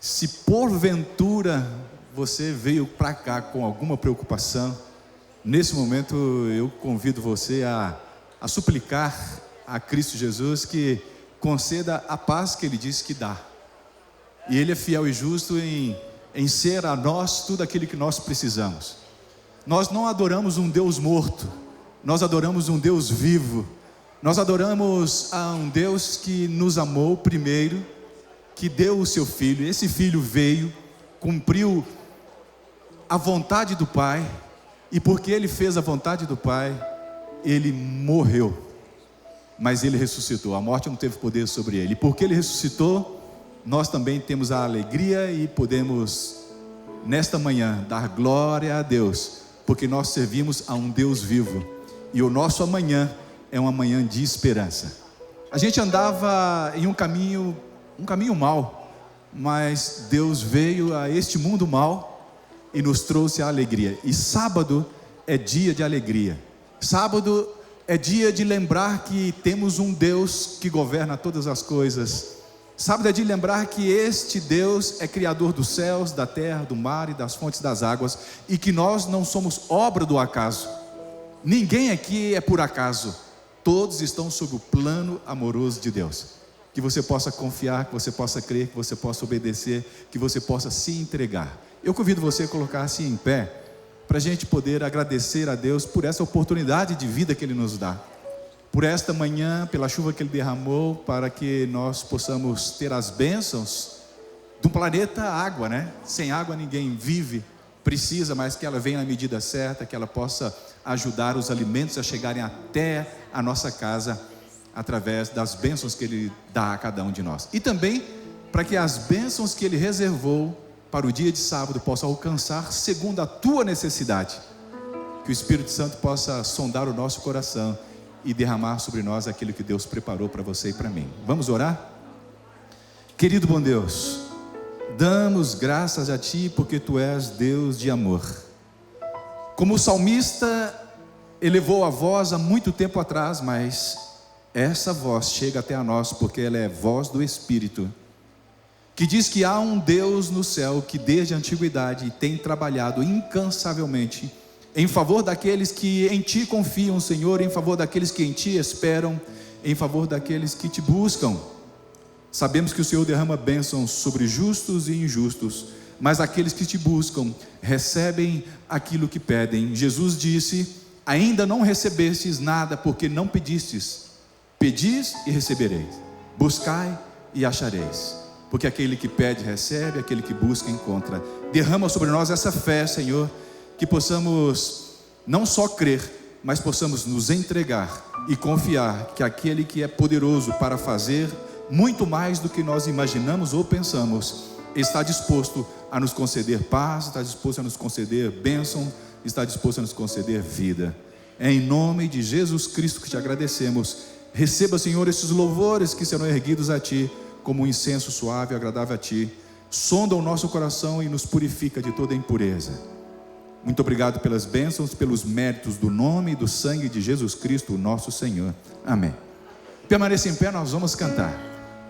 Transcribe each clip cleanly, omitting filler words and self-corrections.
Se porventura você veio para cá com alguma preocupação, nesse momento eu convido você a suplicar a Cristo Jesus que conceda a paz que Ele disse que dá. E Ele é fiel e justo em ser a nós tudo aquilo que nós precisamos. Nós não adoramos um Deus morto, nós adoramos um Deus vivo. Nós adoramos a um Deus que nos amou primeiro, que deu o seu Filho. Esse Filho veio, cumpriu a vontade do Pai, e porque Ele fez a vontade do Pai, Ele morreu, mas Ele ressuscitou. A morte não teve poder sobre Ele. E porque Ele ressuscitou, nós também temos a alegria e podemos, nesta manhã, dar glória a Deus, porque nós servimos a um Deus vivo, e o nosso amanhã é um amanhã de esperança. A gente andava em um caminho mau, mas Deus veio a este mundo mau e nos trouxe a alegria. E sábado é dia de alegria. Sábado é dia de lembrar que temos um Deus que governa todas as coisas. Sábado é de lembrar que este Deus é criador dos céus, da terra, do mar e das fontes das águas, e que nós não somos obra do acaso. Ninguém aqui é por acaso. Todos estão sob o plano amoroso de Deus. Que você possa confiar, que você possa crer, que você possa obedecer, que você possa se entregar. Eu convido você a colocar-se em pé, para a gente poder agradecer a Deus por essa oportunidade de vida que Ele nos dá, por esta manhã, pela chuva que Ele derramou, para que nós possamos ter as bênçãos do planeta água, né? Sem água ninguém vive, precisa, mas que ela venha na medida certa, que ela possa ajudar os alimentos a chegarem até a nossa casa, através das bênçãos que Ele dá a cada um de nós. E também para que as bênçãos que Ele reservou para o dia de sábado possam alcançar segundo a tua necessidade. Que o Espírito Santo possa sondar o nosso coração e derramar sobre nós aquilo que Deus preparou para você e para mim. Vamos orar? Querido bom Deus, damos graças a Ti porque Tu és Deus de amor. Como o salmista elevou a voz há muito tempo atrás, mas essa voz chega até a nós porque ela é voz do Espírito, que diz que há um Deus no céu que desde a antiguidade tem trabalhado incansavelmente em favor daqueles que em Ti confiam, Senhor, em favor daqueles que em Ti esperam, em favor daqueles que Te buscam. Sabemos que o Senhor derrama bênçãos sobre justos e injustos, mas aqueles que Te buscam recebem aquilo que pedem. Jesus disse: ainda não recebestes nada porque não pedistes. Pedis e recebereis, buscai e achareis, porque aquele que pede recebe, aquele que busca encontra. Derrama sobre nós essa fé, Senhor, que possamos não só crer, mas possamos nos entregar e confiar que aquele que é poderoso para fazer muito mais do que nós imaginamos ou pensamos, está disposto a nos conceder paz, está disposto a nos conceder bênção, está disposto a nos conceder vida. É em nome de Jesus Cristo que Te agradecemos. Receba, Senhor, esses louvores que serão erguidos a Ti como um incenso suave e agradável a Ti. Sonda o nosso coração e nos purifica de toda impureza. Muito obrigado pelas bênçãos, pelos méritos do nome e do sangue de Jesus Cristo, nosso Senhor. Amém. Permaneça em pé, nós vamos cantar.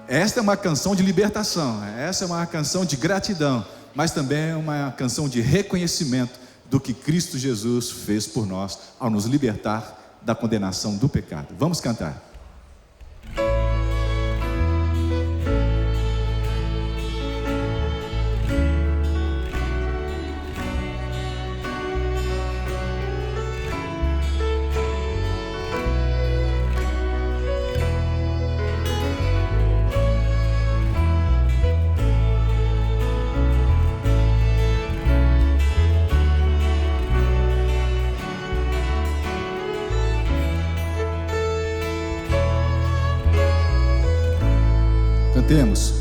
Esta é uma canção de libertação, essa é uma canção de gratidão, mas também é uma canção de reconhecimento do que Cristo Jesus fez por nós ao nos libertar da condenação do pecado. Vamos cantar. Cantemos.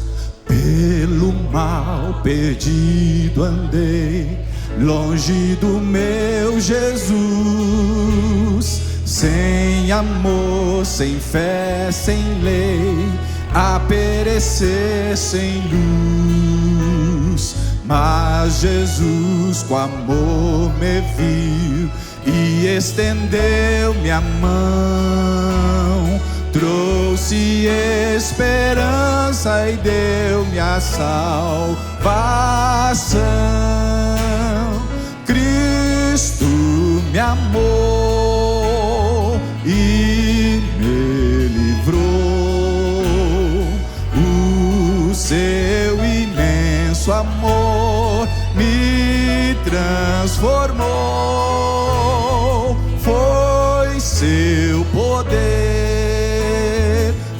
Pelo mal perdido andei, longe do meu Jesus, sem amor, sem fé, sem lei, a perecer sem luz. Mas Jesus com amor me viu e estendeu-me a mão, trouxe trouxe esperança e deu-me a salvação. Cristo me amou e me livrou. O seu imenso amor me transformou. Foi seu poder,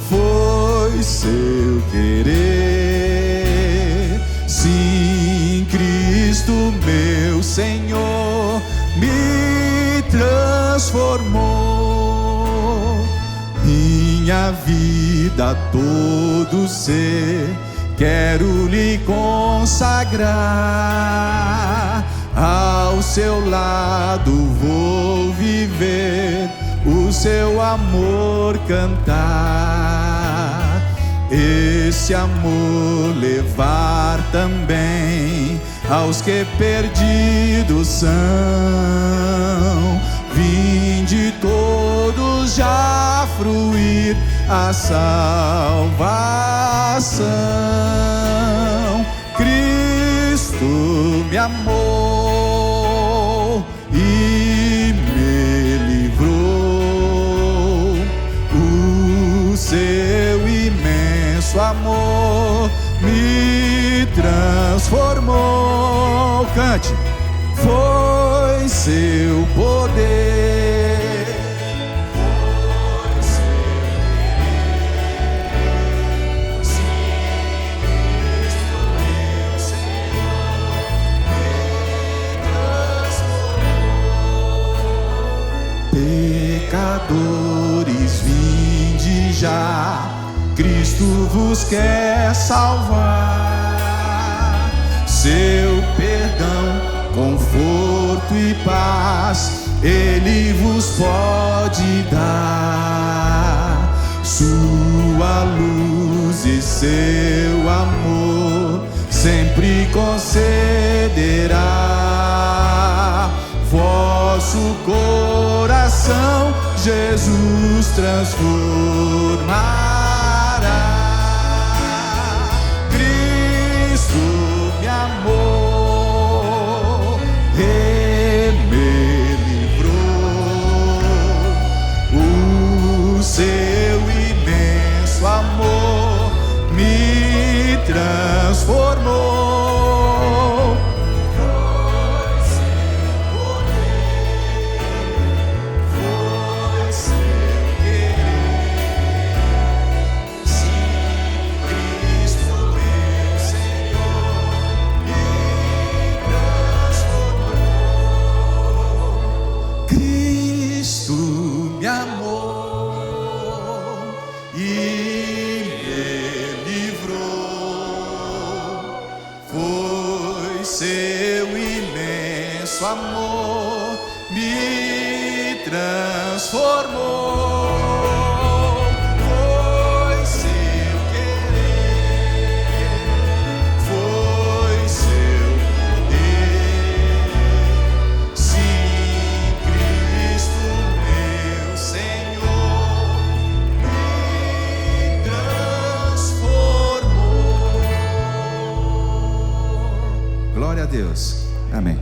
foi seu querer. Sim, Cristo meu Senhor me transformou. Minha vida, todo ser, quero lhe consagrar. Ao seu lado vou viver, o seu amor cantar. Esse amor levar também aos que perdidos são. Vinde todos já fruir a salvação. Cristo me amou e me livrou. O seu imenso amor me transformou. Cante. Foi seu poder, foi seu querer. Sim, Cristo meu Senhor me transformou. Pecadores, vinde já, Cristo vos quer salvar. Seu perdão, conforto e paz Ele vos pode dar. Sua luz e seu amor sempre concederá. Vosso coração Jesus transformará. Cristo me amou e me livrou. O seu imenso amor me transformou. Foi seu poder, foi seu querer. Sim, Cristo meu Senhor me transformou. Cristo me amou e me livrou. Foi seu imenso amor me transformou. Foi seu querer, foi seu poder. Sim, Cristo meu Senhor me transformou. Glória a Deus. Amém.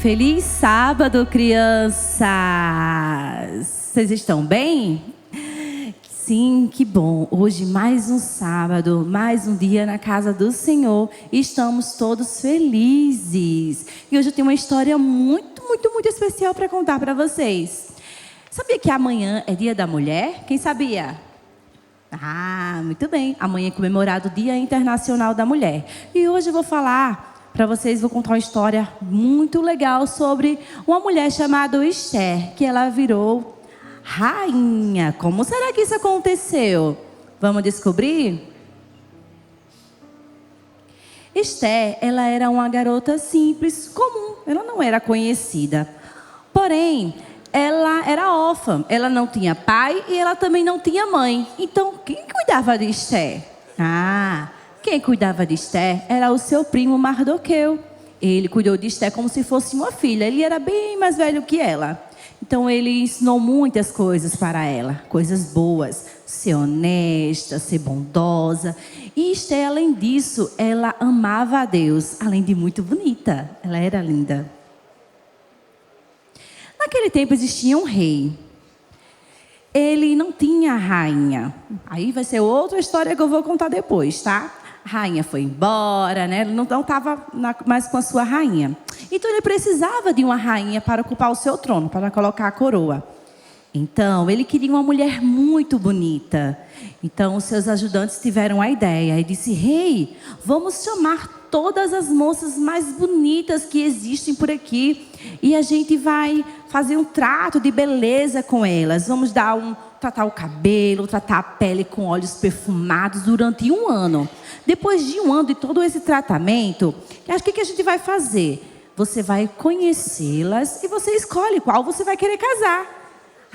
Feliz sábado, crianças! Vocês estão bem? Sim, que bom. Hoje mais um sábado, mais um dia na casa do Senhor. E estamos todos felizes. E hoje eu tenho uma história muito especial para contar para vocês. Sabia que amanhã é Dia da Mulher? Quem sabia? Ah, muito bem. Amanhã é comemorado o Dia Internacional da Mulher. E hoje eu vou falar para vocês, vou contar uma história muito legal sobre uma mulher chamada Esther, que ela virou rainha. Como será que isso aconteceu? Vamos descobrir? Esther, ela era uma garota simples, comum. Ela não era conhecida. Porém, ela era órfã. Ela não tinha pai e ela também não tinha mãe. Então, quem cuidava de Esther? Quem cuidava de Esther era o seu primo Mardoqueu. Ele cuidou de Esther como se fosse uma filha. Ele era bem mais velho que ela. Então ele ensinou muitas coisas para ela. Coisas boas. Ser honesta, ser bondosa. E Esther, além disso, ela amava a Deus. Além de muito bonita. Ela era linda. Naquele tempo existia um rei. Ele não tinha rainha. Aí vai ser outra história que eu vou contar depois, tá? A rainha foi embora, né? Ele não estava mais com a sua rainha. Então ele precisava de uma rainha para ocupar o seu trono, para colocar a coroa. Então ele queria uma mulher muito bonita. Então os seus ajudantes tiveram a ideia e disse: rei, vamos chamar todas as moças mais bonitas que existem por aqui e a gente vai fazer um trato de beleza com elas. Vamos tratar o cabelo, tratar a pele com óleos perfumados durante 1 ano. Depois de 1 ano de todo esse tratamento, o que a gente vai fazer? Você vai conhecê-las e você escolhe qual você vai querer casar.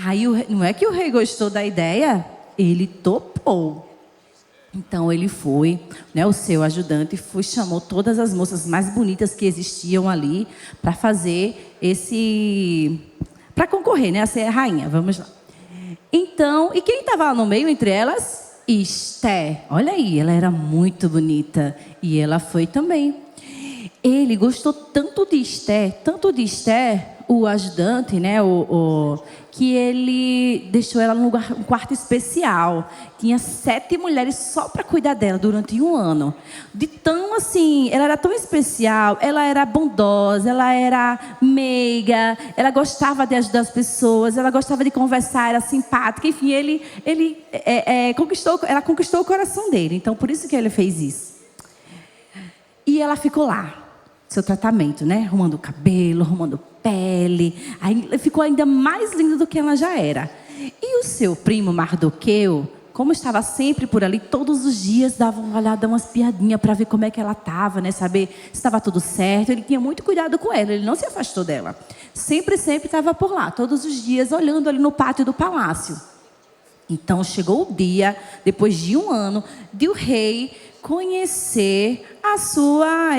Aí não é que o rei gostou da ideia? Ele topou. Então ele foi, né, o seu ajudante chamou todas as moças mais bonitas que existiam ali para fazer para concorrer, né, a ser a rainha. Vamos lá. Então, e quem estava lá no meio entre elas? Esther. Olha aí, ela era muito bonita. E ela foi também. Ele gostou tanto de Esther, o ajudante, né, que ele deixou ela num quarto especial. Tinha 7 mulheres só para cuidar dela durante 1 ano. De tão assim, ela era tão especial, ela era bondosa, ela era meiga, ela gostava de ajudar as pessoas, ela gostava de conversar, era simpática. Enfim, ela conquistou o coração dele. Então, por isso que ele fez isso. E ela ficou lá. Seu tratamento, né? Arrumando o cabelo, arrumando pele. Aí ficou ainda mais linda do que ela já era. E o seu primo Mardoqueu, como estava sempre por ali, todos os dias dava uma olhada, umas piadinhas para ver como é que ela estava, né? Saber se estava tudo certo. Ele tinha muito cuidado com ela, ele não se afastou dela. Sempre estava por lá, todos os dias, olhando ali no pátio do palácio. Então chegou o dia, depois de 1 ano, de o rei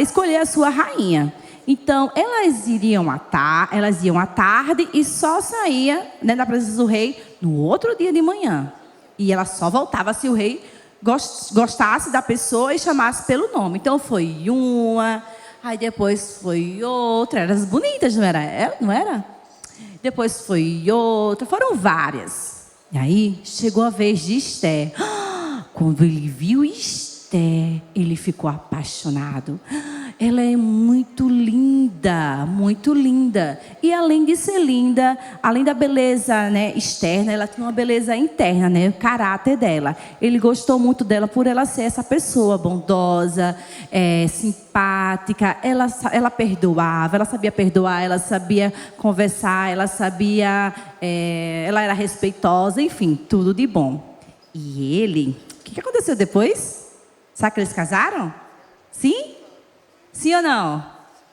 escolher a sua rainha. Então elas iam à tarde e só saía, né, da presença do rei no outro dia de manhã. E ela só voltava se o rei gostasse da pessoa e chamasse pelo nome. Então foi uma, aí depois foi outra. Eram as bonitas, não era? Não era? Depois foi outra, foram várias. E aí chegou a vez de Esther. Quando ele viu Esther, ele ficou apaixonado. Ela é muito linda, muito linda. E além de ser linda, além da beleza, né, externa, ela tinha uma beleza interna, né, o caráter dela. Ele gostou muito dela por ela ser essa pessoa bondosa, simpática. Ela perdoava, ela sabia perdoar, ela sabia conversar, ela era respeitosa, enfim, tudo de bom. E ele, o que aconteceu depois? Sabe que eles casaram? Sim? Sim ou não?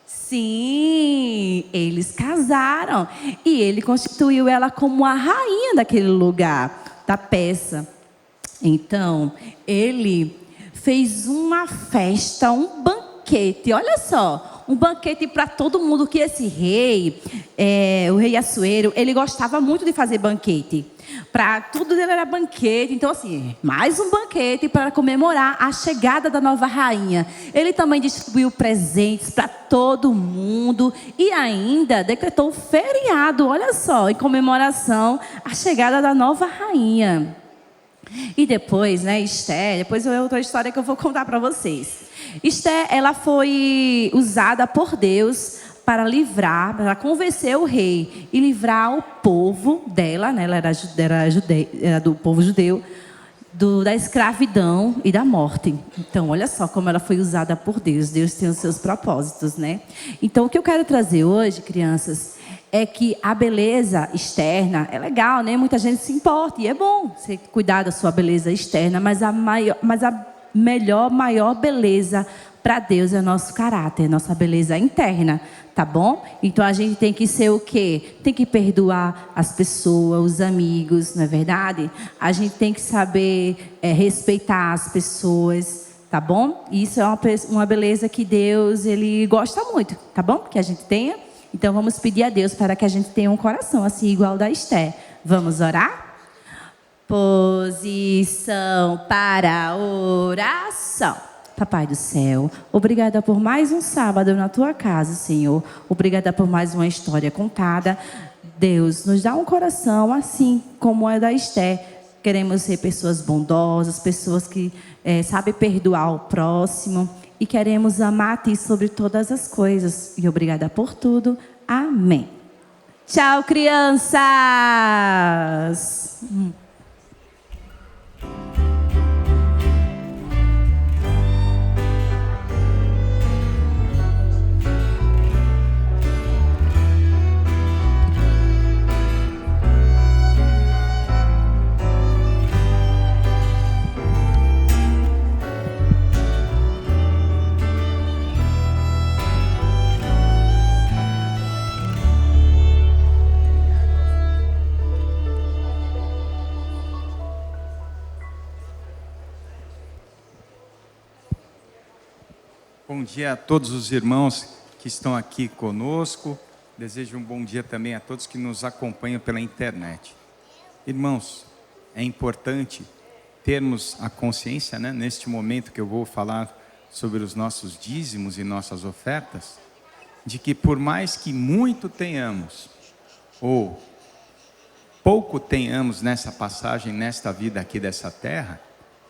Sim, eles casaram. E ele constituiu ela como a rainha daquele lugar, da peça. Então, ele fez uma festa, um banquete. Olha só, um banquete para todo mundo, que esse rei, o rei Assuero, ele gostava muito de fazer banquete. Para tudo dele era banquete. Então, assim, mais um banquete para comemorar a chegada da nova rainha. Ele também distribuiu presentes para todo mundo e ainda decretou feriado, olha só, em comemoração à chegada da nova rainha. E depois, né, Esther, depois é outra história que eu vou contar para vocês. Esther, ela foi usada por Deus para livrar, para convencer o rei e livrar o povo dela, né, ela era do povo judeu, da escravidão e da morte. Então, olha só como ela foi usada por Deus. Deus tem os seus propósitos, né? Então, o que eu quero trazer hoje, crianças, é que a beleza externa é legal, né? Muita gente se importa e é bom você cuidar da sua beleza externa, mas a maior beleza para Deus é o nosso caráter, nossa beleza interna, tá bom? Então a gente tem que ser o quê? Tem que perdoar as pessoas, os amigos, não é verdade? A gente tem que saber respeitar as pessoas, tá bom? Isso é uma beleza que Deus, Ele gosta muito, tá bom? Que a gente tenha. Então vamos pedir a Deus para que a gente tenha um coração assim igual ao da Esther. Vamos orar? Posição para oração. Papai do céu, obrigada por mais um sábado na tua casa, Senhor. Obrigada por mais uma história contada. Deus, nos dá um coração assim como é da Esther. Queremos ser pessoas bondosas, pessoas que sabem perdoar o próximo. E queremos amar a Ti sobre todas as coisas. E obrigada por tudo. Amém. Tchau, crianças! Bom dia a todos os irmãos que estão aqui conosco. Desejo um bom dia também a todos que nos acompanham pela internet. Irmãos, é importante termos a consciência, né, neste momento que eu vou falar sobre os nossos dízimos e nossas ofertas, de que por mais que muito tenhamos, ou pouco tenhamos nessa passagem, nesta vida aqui dessa terra,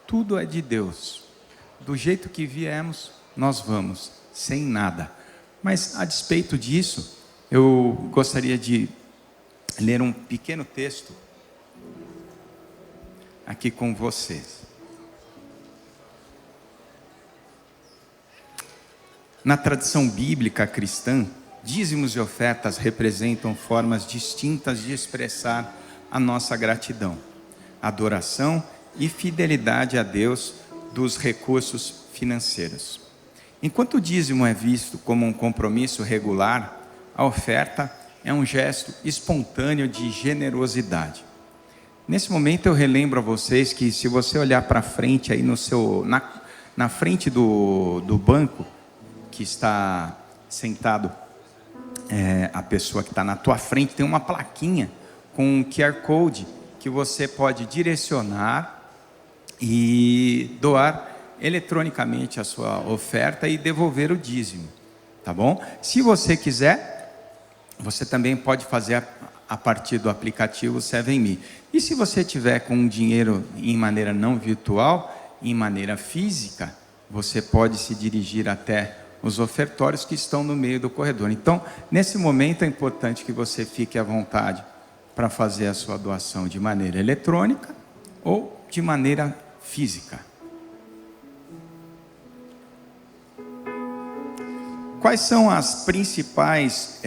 tudo é de Deus. Do jeito que viemos, nós vamos, sem nada. Mas, a despeito disso, eu gostaria de ler um pequeno texto aqui com vocês. Na tradição bíblica cristã, dízimos e ofertas representam formas distintas de expressar a nossa gratidão, adoração e fidelidade a Deus dos recursos financeiros. Enquanto o dízimo é visto como um compromisso regular, a oferta é um gesto espontâneo de generosidade. Nesse momento eu relembro a vocês que se você olhar para frente aí na frente do banco que está sentado, a pessoa que está na tua frente, tem uma plaquinha com um QR Code que você pode direcionar e doar eletronicamente a sua oferta e devolver o dízimo, tá bom? Se você quiser, você também pode fazer a partir do aplicativo 7Me. E se você tiver com dinheiro em maneira não virtual, em maneira física, você pode se dirigir até os ofertórios que estão no meio do corredor. Então, nesse momento é importante que você fique à vontade para fazer a sua doação de maneira eletrônica ou de maneira física. Quais são as principais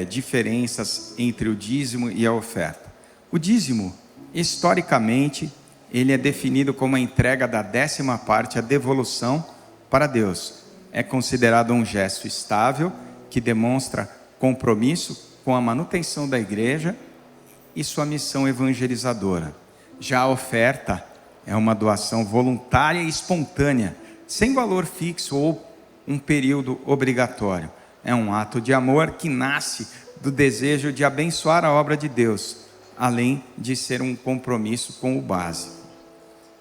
diferenças entre o dízimo e a oferta? O dízimo, historicamente, ele é definido como a entrega da 10ª parte, a devolução para Deus. É considerado um gesto estável que demonstra compromisso com a manutenção da igreja e sua missão evangelizadora. Já a oferta é uma doação voluntária e espontânea, sem valor fixo ou um período obrigatório. É um ato de amor que nasce do desejo de abençoar a obra de Deus, além de ser um compromisso com o básico.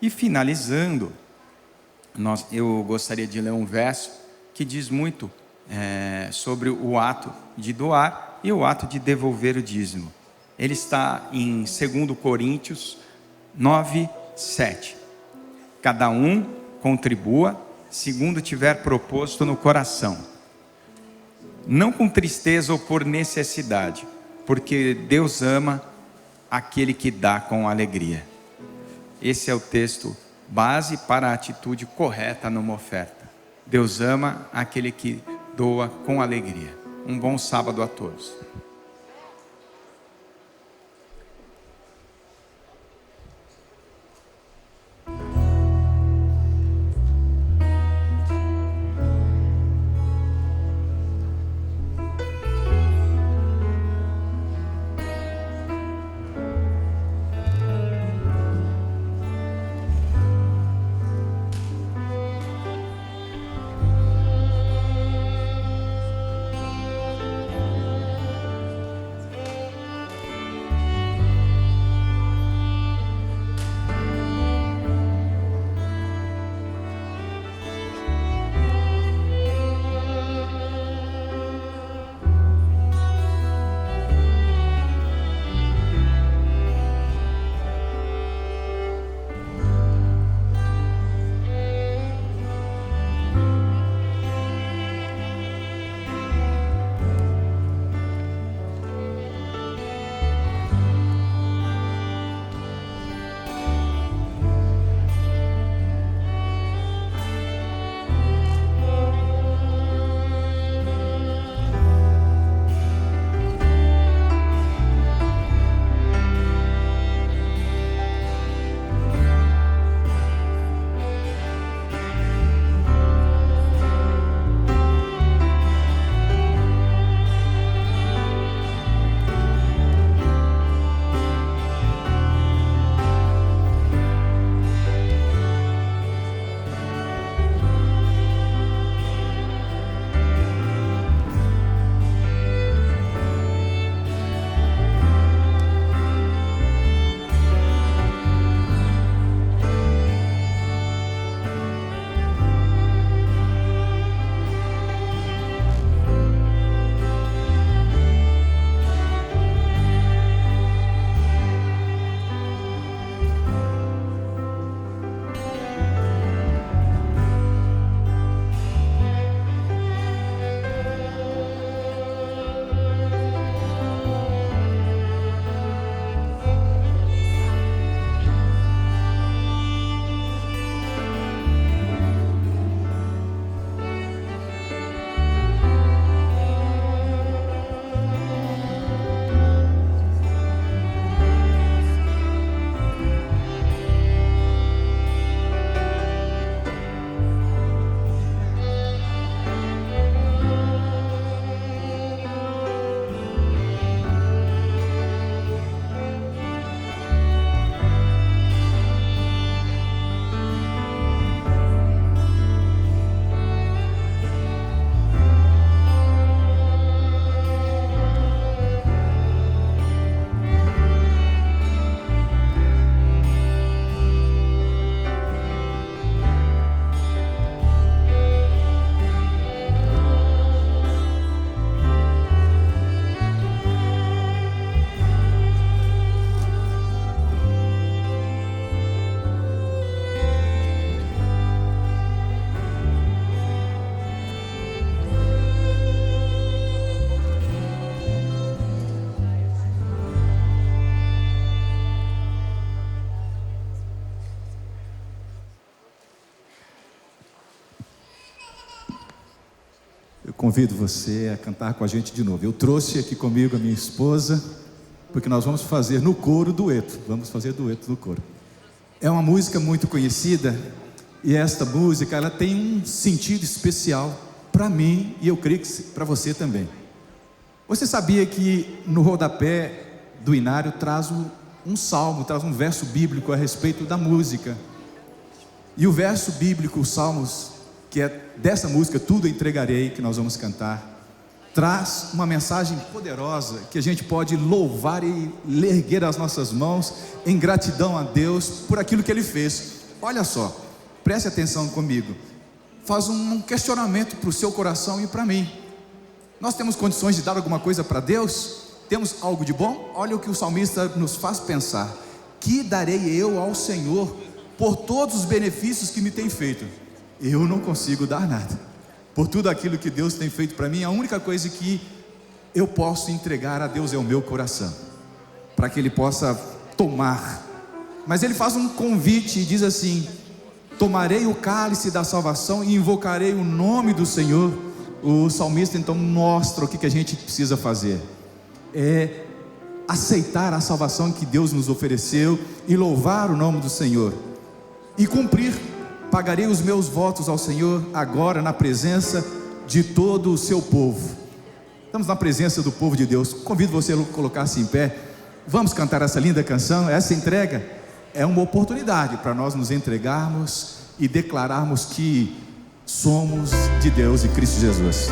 E finalizando, eu gostaria de ler um verso que diz muito sobre o ato de doar e o ato de devolver o dízimo. Ele está em 2 Coríntios 9:7. Cada um contribua segundo tiver proposto no coração, não com tristeza ou por necessidade, porque Deus ama aquele que dá com alegria. Esse é o texto base para a atitude correta numa oferta. Deus ama aquele que doa com alegria. Um bom sábado a todos. Eu convido você a cantar com a gente de novo. Eu trouxe aqui comigo a minha esposa, porque nós vamos fazer no coro dueto. Vamos fazer dueto no coro. É uma música muito conhecida, e esta música ela tem um sentido especial para mim, e eu creio que para você também. Você sabia que no rodapé do inário traz um salmo, traz um verso bíblico a respeito da música? E o verso bíblico, os salmos, que é dessa música, Tudo Entregarei, que nós vamos cantar, traz uma mensagem poderosa que a gente pode louvar e erguer as nossas mãos em gratidão a Deus por aquilo que Ele fez. Olha só, preste atenção comigo, faz um questionamento para o seu coração e para mim. Nós temos condições de dar alguma coisa para Deus? Temos algo de bom? Olha o que o salmista nos faz pensar: que darei eu ao Senhor por todos os benefícios que me tem feito? Eu não consigo dar nada. Por tudo aquilo que Deus tem feito para mim, a única coisa que eu posso entregar a Deus é o meu coração, para que Ele possa tomar. Mas Ele faz um convite e diz assim: tomarei o cálice da salvação e invocarei o nome do Senhor. O salmista então mostra o que a gente precisa fazer: é aceitar a salvação que Deus nos ofereceu e louvar o nome do Senhor e cumprir. Pagarei os meus votos ao Senhor agora na presença de todo o seu povo. Estamos na presença do povo de Deus. Convido você a colocar-se em pé. Vamos cantar essa linda canção. Essa entrega é uma oportunidade para nós nos entregarmos e declararmos que somos de Deus e Cristo Jesus.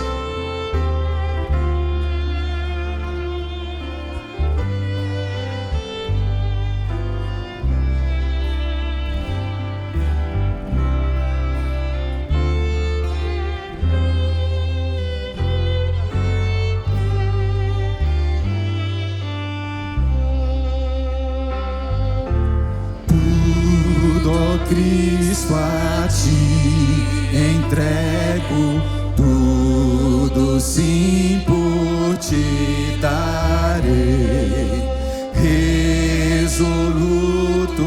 Cristo, a ti entrego tudo, sim, por ti darei. Resoluto,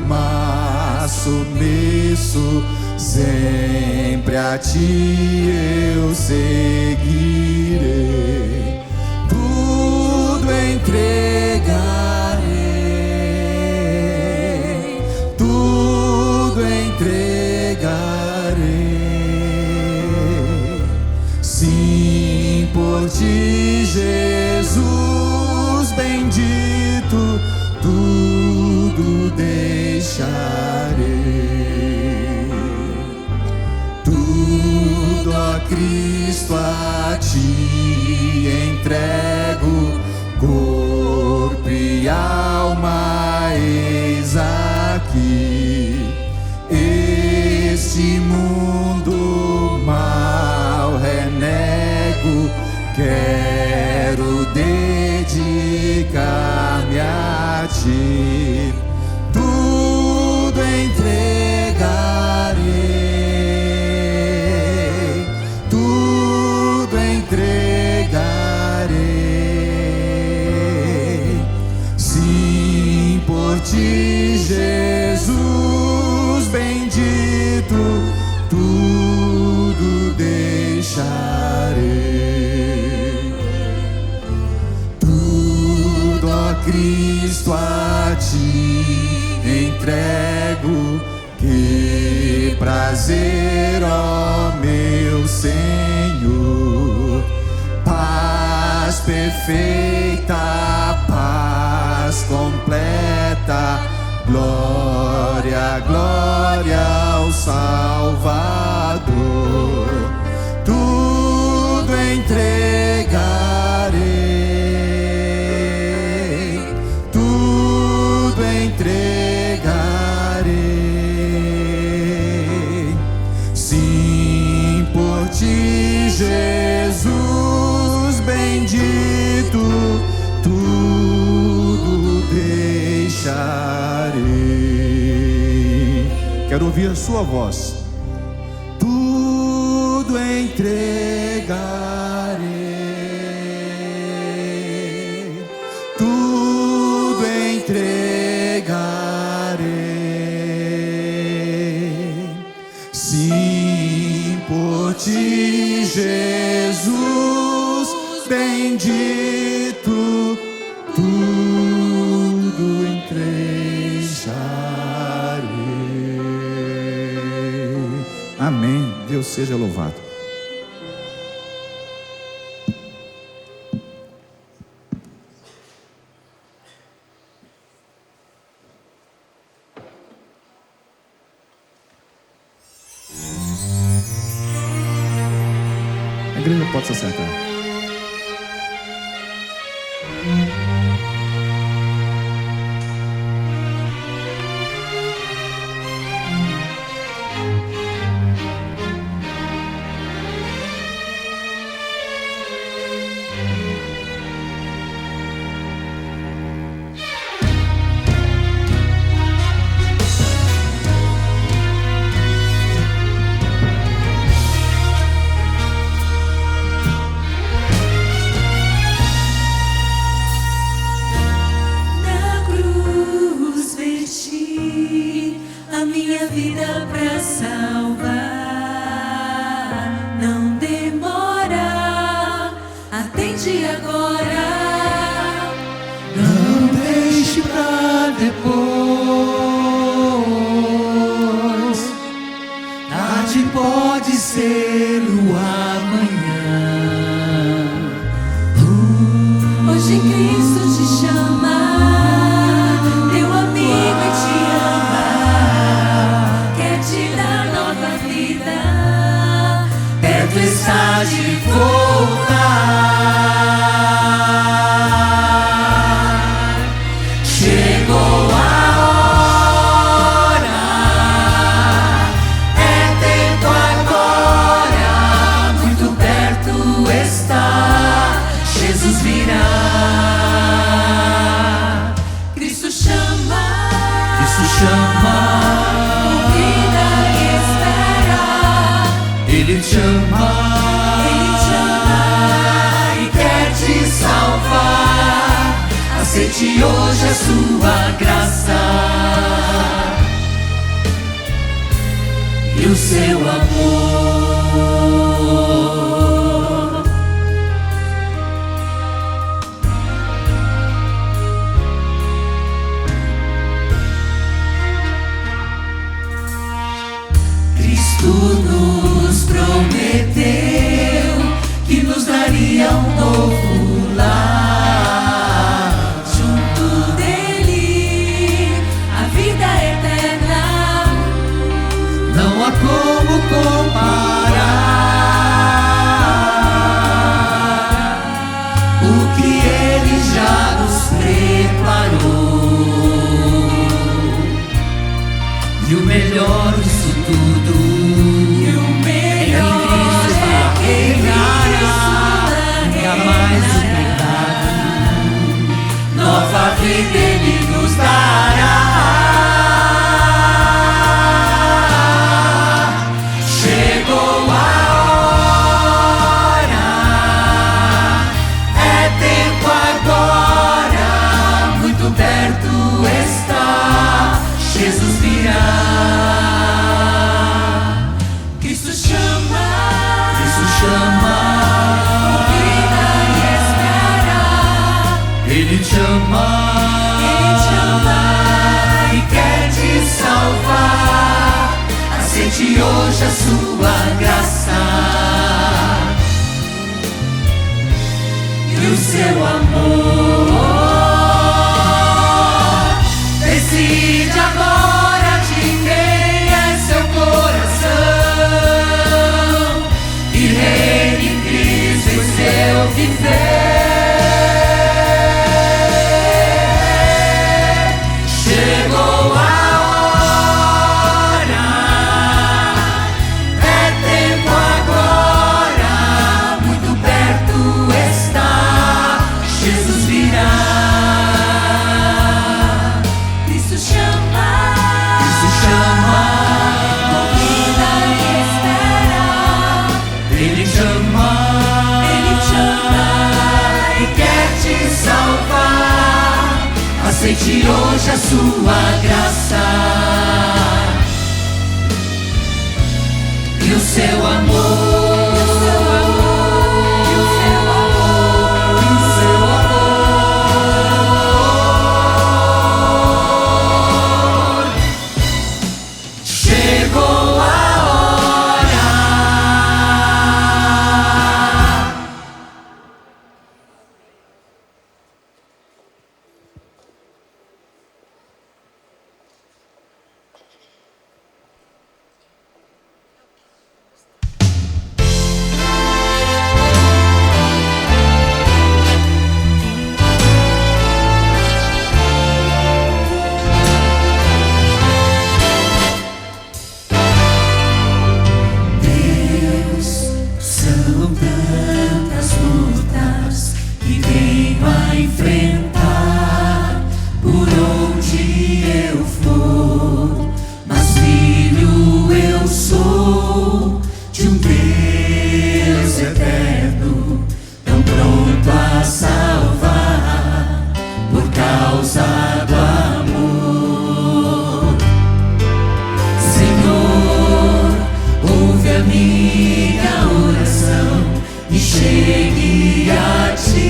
mas submisso, sempre a ti eu seguirei. Tudo entregarei. Entregarei, sim, por ti, Jesus bendito, tudo deixarei. Tudo, ó Cristo, a ti entrego, corpo e alma, eis aqui. Este mundo mal renego, quero dedicar-me a ti. Tudo entregarei, tudo entregarei, sim, por ti, Jesus bendito, tudo deixarei. Tudo, ó Cristo, a ti entrego, que prazer, ó meu Senhor. Paz perfeita, paz completa, glória, glória ao Salvador. Tudo entregarei, tudo entregarei, sim, por ti, Jesus bendito, tudo deixarei. Quero ouvir a sua voz. Tudo entregarei, tudo entregarei, sim, por ti, Jesus bendito, tudo entregarei. Amém. Deus seja louvado. A igreja pode se acertar. atitude agora. Não deixe pra depois. Tarde pode ser o amanhã. Hoje Cristo te chama, teu amigo e te ama, quer te dar nova vida, Perto está de voltar. Chegou a hora, é tempo agora, muito perto está, Jesus virá. Cristo chama, Cristo chama, vida e espera. Ele te ama, Ele te ama e quer te salvar. Aceite hoje a sua graça e o seu amor. Cristo nos prometeu que nos daria um novo lar. junto dele, a vida eterna. Não há como comparar o que Ele já nos preparou. E o melhor disso tudo, E o melhor é que reinará, nunca mais o pecado, nova vida Ele nos dará. Chegou a hora, é tempo agora, muito perto está, Jesus virá. Cristo chama, Cristo chama, vida e espera. Ele te ama, Ele te ama e quer te salvar. Aceite hoje a sua graça e o seu amor. Decide agora de quem é seu coração e reine em Cristo em seu viver. Chegou a hora, é tempo agora, muito perto está, Jesus virá. Cristo chama, Cristo chama, vida e espera. Ele te ama, Ele te ama e quer te salvar. Aceite hoje a sua graça e o seu amor. Chegou a hora. chegue a ti.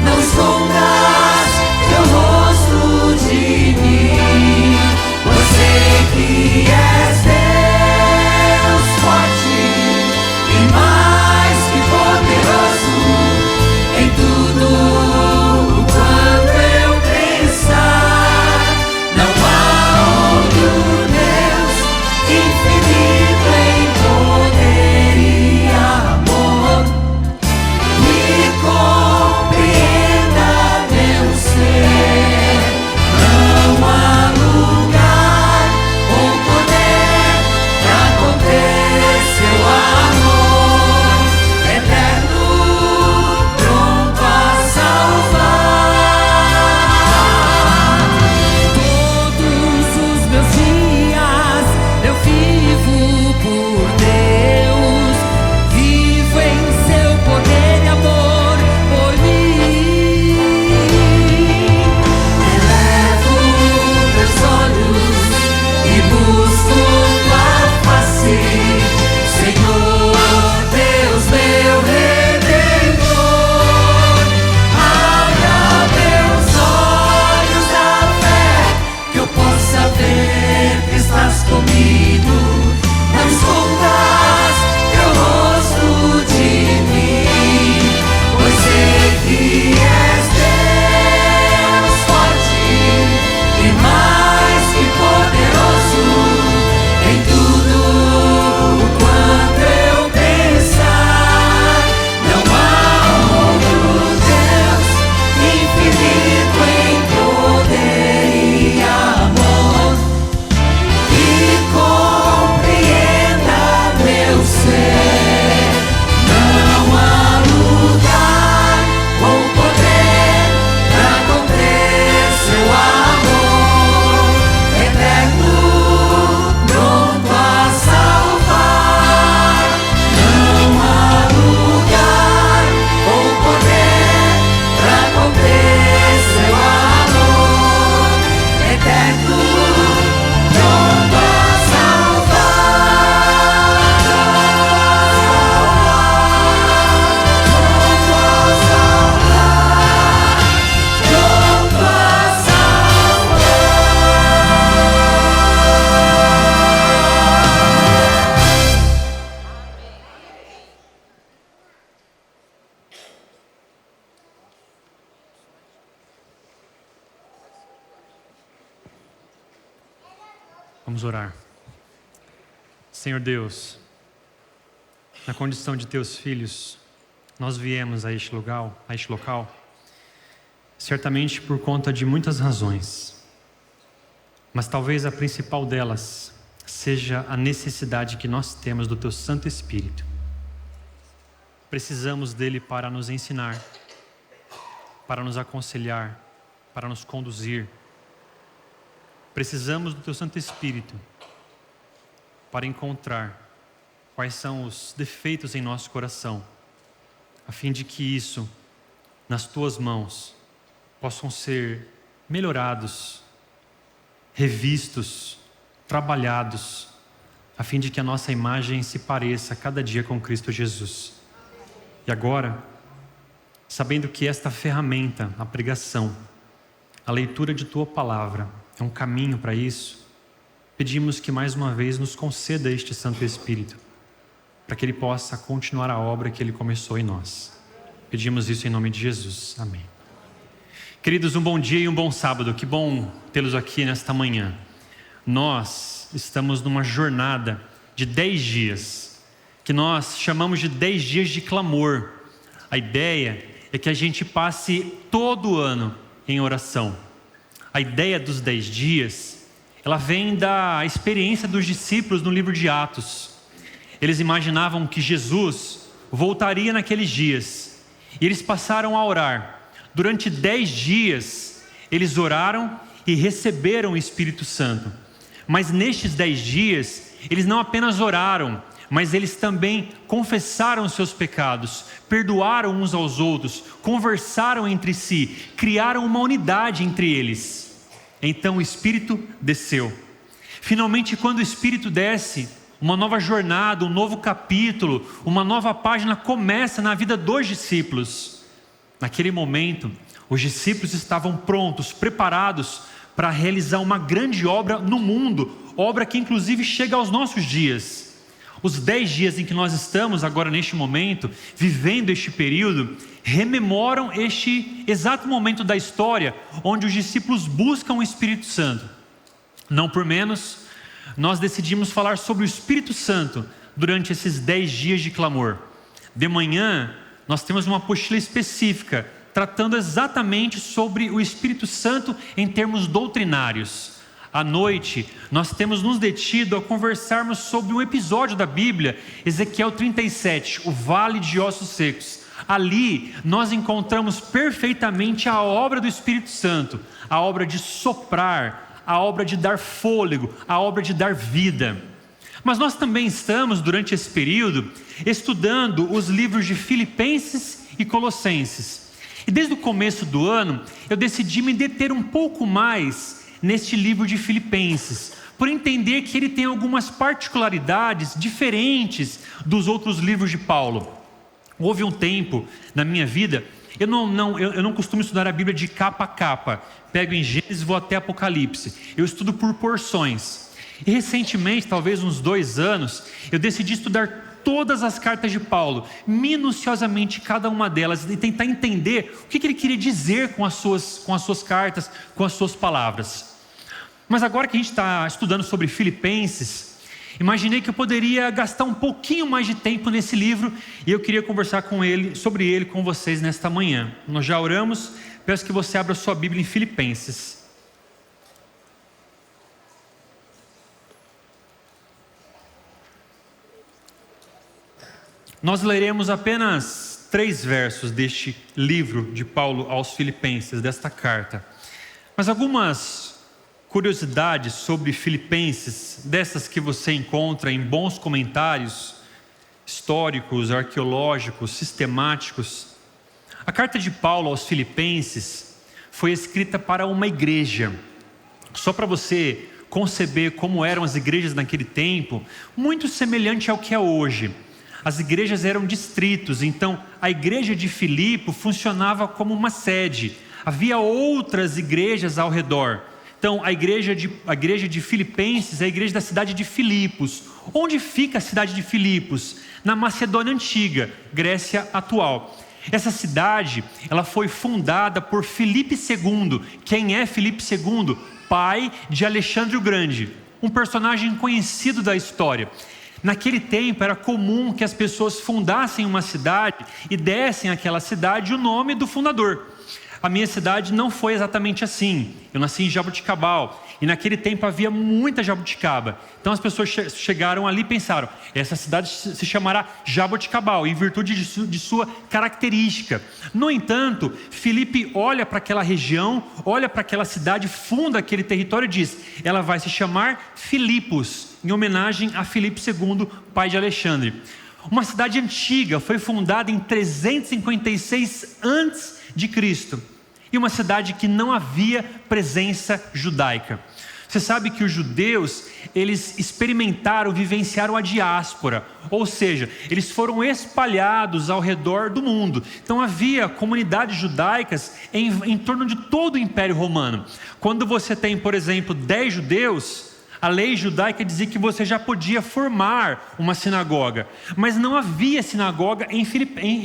não escondas teu rosto de mim. Você que és Deus forte e mais que poderoso, em tudo quanto eu pensar, não há outro Deus infinito em poder e amor. Me compreenda meu ser, não há lugar ou poder pra conter seu amor eterno, pronto a salvar. Todos os meus dias eu vivo por Deus, vivo em seu poder e amor por mim. Elevo meus olhos e busco tua face, Senhor Deus meu Redentor. Abra meus olhos da fé, que eu possa ver que estás comigo. Não escondas teu rosto de mim, pois sei que és Deus forte e mais que poderoso, em tudo quanto eu pensar, não há outro Deus infinito em poder e amor. Que compreenda meu ser, não há lugar ou poder pra conter seu amor eterno, pronto a salvar. Não há lugar ou poder pra conter seu amor eterno, pronto a salvar. Pronto a salvar, pronto a salvar. Vamos orar. Senhor Deus, na condição de teus filhos, nós viemos a este local, certamente por conta de muitas razões, mas talvez a principal delas seja a necessidade que nós temos do teu Santo Espírito. Precisamos dele para nos ensinar, para nos aconselhar, para nos conduzir. Precisamos do teu Santo Espírito para encontrar quais são os defeitos em nosso coração, a fim de que isso, nas tuas mãos, possam ser melhorados, revistos, trabalhados, a fim de que a nossa imagem se pareça cada dia com Cristo Jesus. E agora, sabendo que esta ferramenta, a pregação, a leitura de tua palavra, é um caminho para isso, pedimos que mais uma vez nos conceda este Santo Espírito, para que Ele possa continuar a obra que Ele começou em nós. Pedimos isso em nome de Jesus. Amém. Queridos, um bom dia e um bom sábado. Que bom tê-los aqui nesta manhã. Nós estamos numa jornada de 10 dias, que nós chamamos de 10 dias de clamor. A ideia é que a gente passe todo o ano em oração. A ideia dos 10 dias, ela vem da experiência dos discípulos no livro de Atos. Eles imaginavam que Jesus voltaria naqueles dias, e eles passaram a orar. Durante 10 dias, eles oraram e receberam o Espírito Santo. Mas nestes 10 dias, eles não apenas oraram, mas eles também confessaram os seus pecados, perdoaram uns aos outros, conversaram entre si, criaram uma unidade entre eles. Então o Espírito desceu. Finalmente, quando o Espírito desce, uma nova jornada, um novo capítulo, uma nova página começa na vida dos discípulos. Naquele momento, os discípulos estavam prontos, preparados para realizar uma grande obra no mundo, obra que inclusive chega aos nossos dias. Os 10 dias em que nós estamos agora neste momento, vivendo este período, rememoram este exato momento da história, onde os discípulos buscam o Espírito Santo. Não por menos, nós decidimos falar sobre o Espírito Santo durante esses 10 dias de clamor. De manhã, nós temos uma apostila específica, tratando exatamente sobre o Espírito Santo em termos doutrinários. À noite, nós temos nos detido a conversarmos sobre um episódio da Bíblia, Ezequiel 37, o Vale de Ossos Secos. Ali, nós encontramos perfeitamente a obra do Espírito Santo, a obra de soprar, a obra de dar fôlego, a obra de dar vida. Mas nós também estamos, durante esse período, estudando os livros de Filipenses e Colossenses. E desde o começo do ano, eu decidi me deter um pouco mais neste livro de Filipenses, por entender que ele tem algumas particularidades diferentes dos outros livros de Paulo. Houve um tempo na minha vida, eu não costumo estudar a Bíblia de capa a capa, pego em Gênesis e vou até Apocalipse, eu estudo por porções. E recentemente, talvez uns 2 anos, eu decidi estudar todas as cartas de Paulo, minuciosamente cada uma delas, e tentar entender o que ele queria dizer com as suas cartas, com as suas palavras. Mas agora que a gente está estudando sobre Filipenses, imaginei que eu poderia gastar um pouquinho mais de tempo nesse livro, e eu queria conversar sobre ele com vocês nesta manhã. Nós já oramos, peço que você abra sua Bíblia em Filipenses. Nós leremos apenas 3 versos deste livro de Paulo aos Filipenses, desta carta. Mas algumas curiosidades sobre Filipenses, dessas que você encontra em bons comentários históricos, arqueológicos, sistemáticos. A carta de Paulo aos Filipenses foi escrita para uma igreja. Só para você conceber como eram as igrejas naquele tempo, muito semelhante ao que é hoje. As igrejas eram distritos, então a igreja de Filipe funcionava como uma sede. Havia outras igrejas ao redor. Então a igreja de Filipenses é a igreja da cidade de Filipos. Onde fica a cidade de Filipos? Na Macedônia Antiga, Grécia atual. Essa cidade, ela foi fundada por Filipe II. Quem é Filipe II? Pai de Alexandre o Grande, um personagem conhecido da história. Naquele tempo era comum que as pessoas fundassem uma cidade e dessem àquela cidade o nome do fundador. A minha cidade não foi exatamente assim. Eu nasci em Jaboticabal e naquele tempo havia muita jabuticaba. Então as pessoas chegaram ali e pensaram, essa cidade se chamará Jaboticabal, em virtude de sua característica. No entanto, Filipe olha para aquela região, olha para aquela cidade, funda aquele território e diz, ela vai se chamar Filipos, em homenagem a Filipe II, pai de Alexandre. Uma cidade antiga, foi fundada em 356 a.C. E uma cidade que não havia presença judaica. Você sabe que os judeus, eles experimentaram, vivenciaram a diáspora, ou seja, eles foram espalhados ao redor do mundo. Então havia comunidades judaicas em torno de todo o Império Romano. Quando você tem, por exemplo, 10 judeus, a lei judaica dizia que você já podia formar uma sinagoga, mas não havia sinagoga em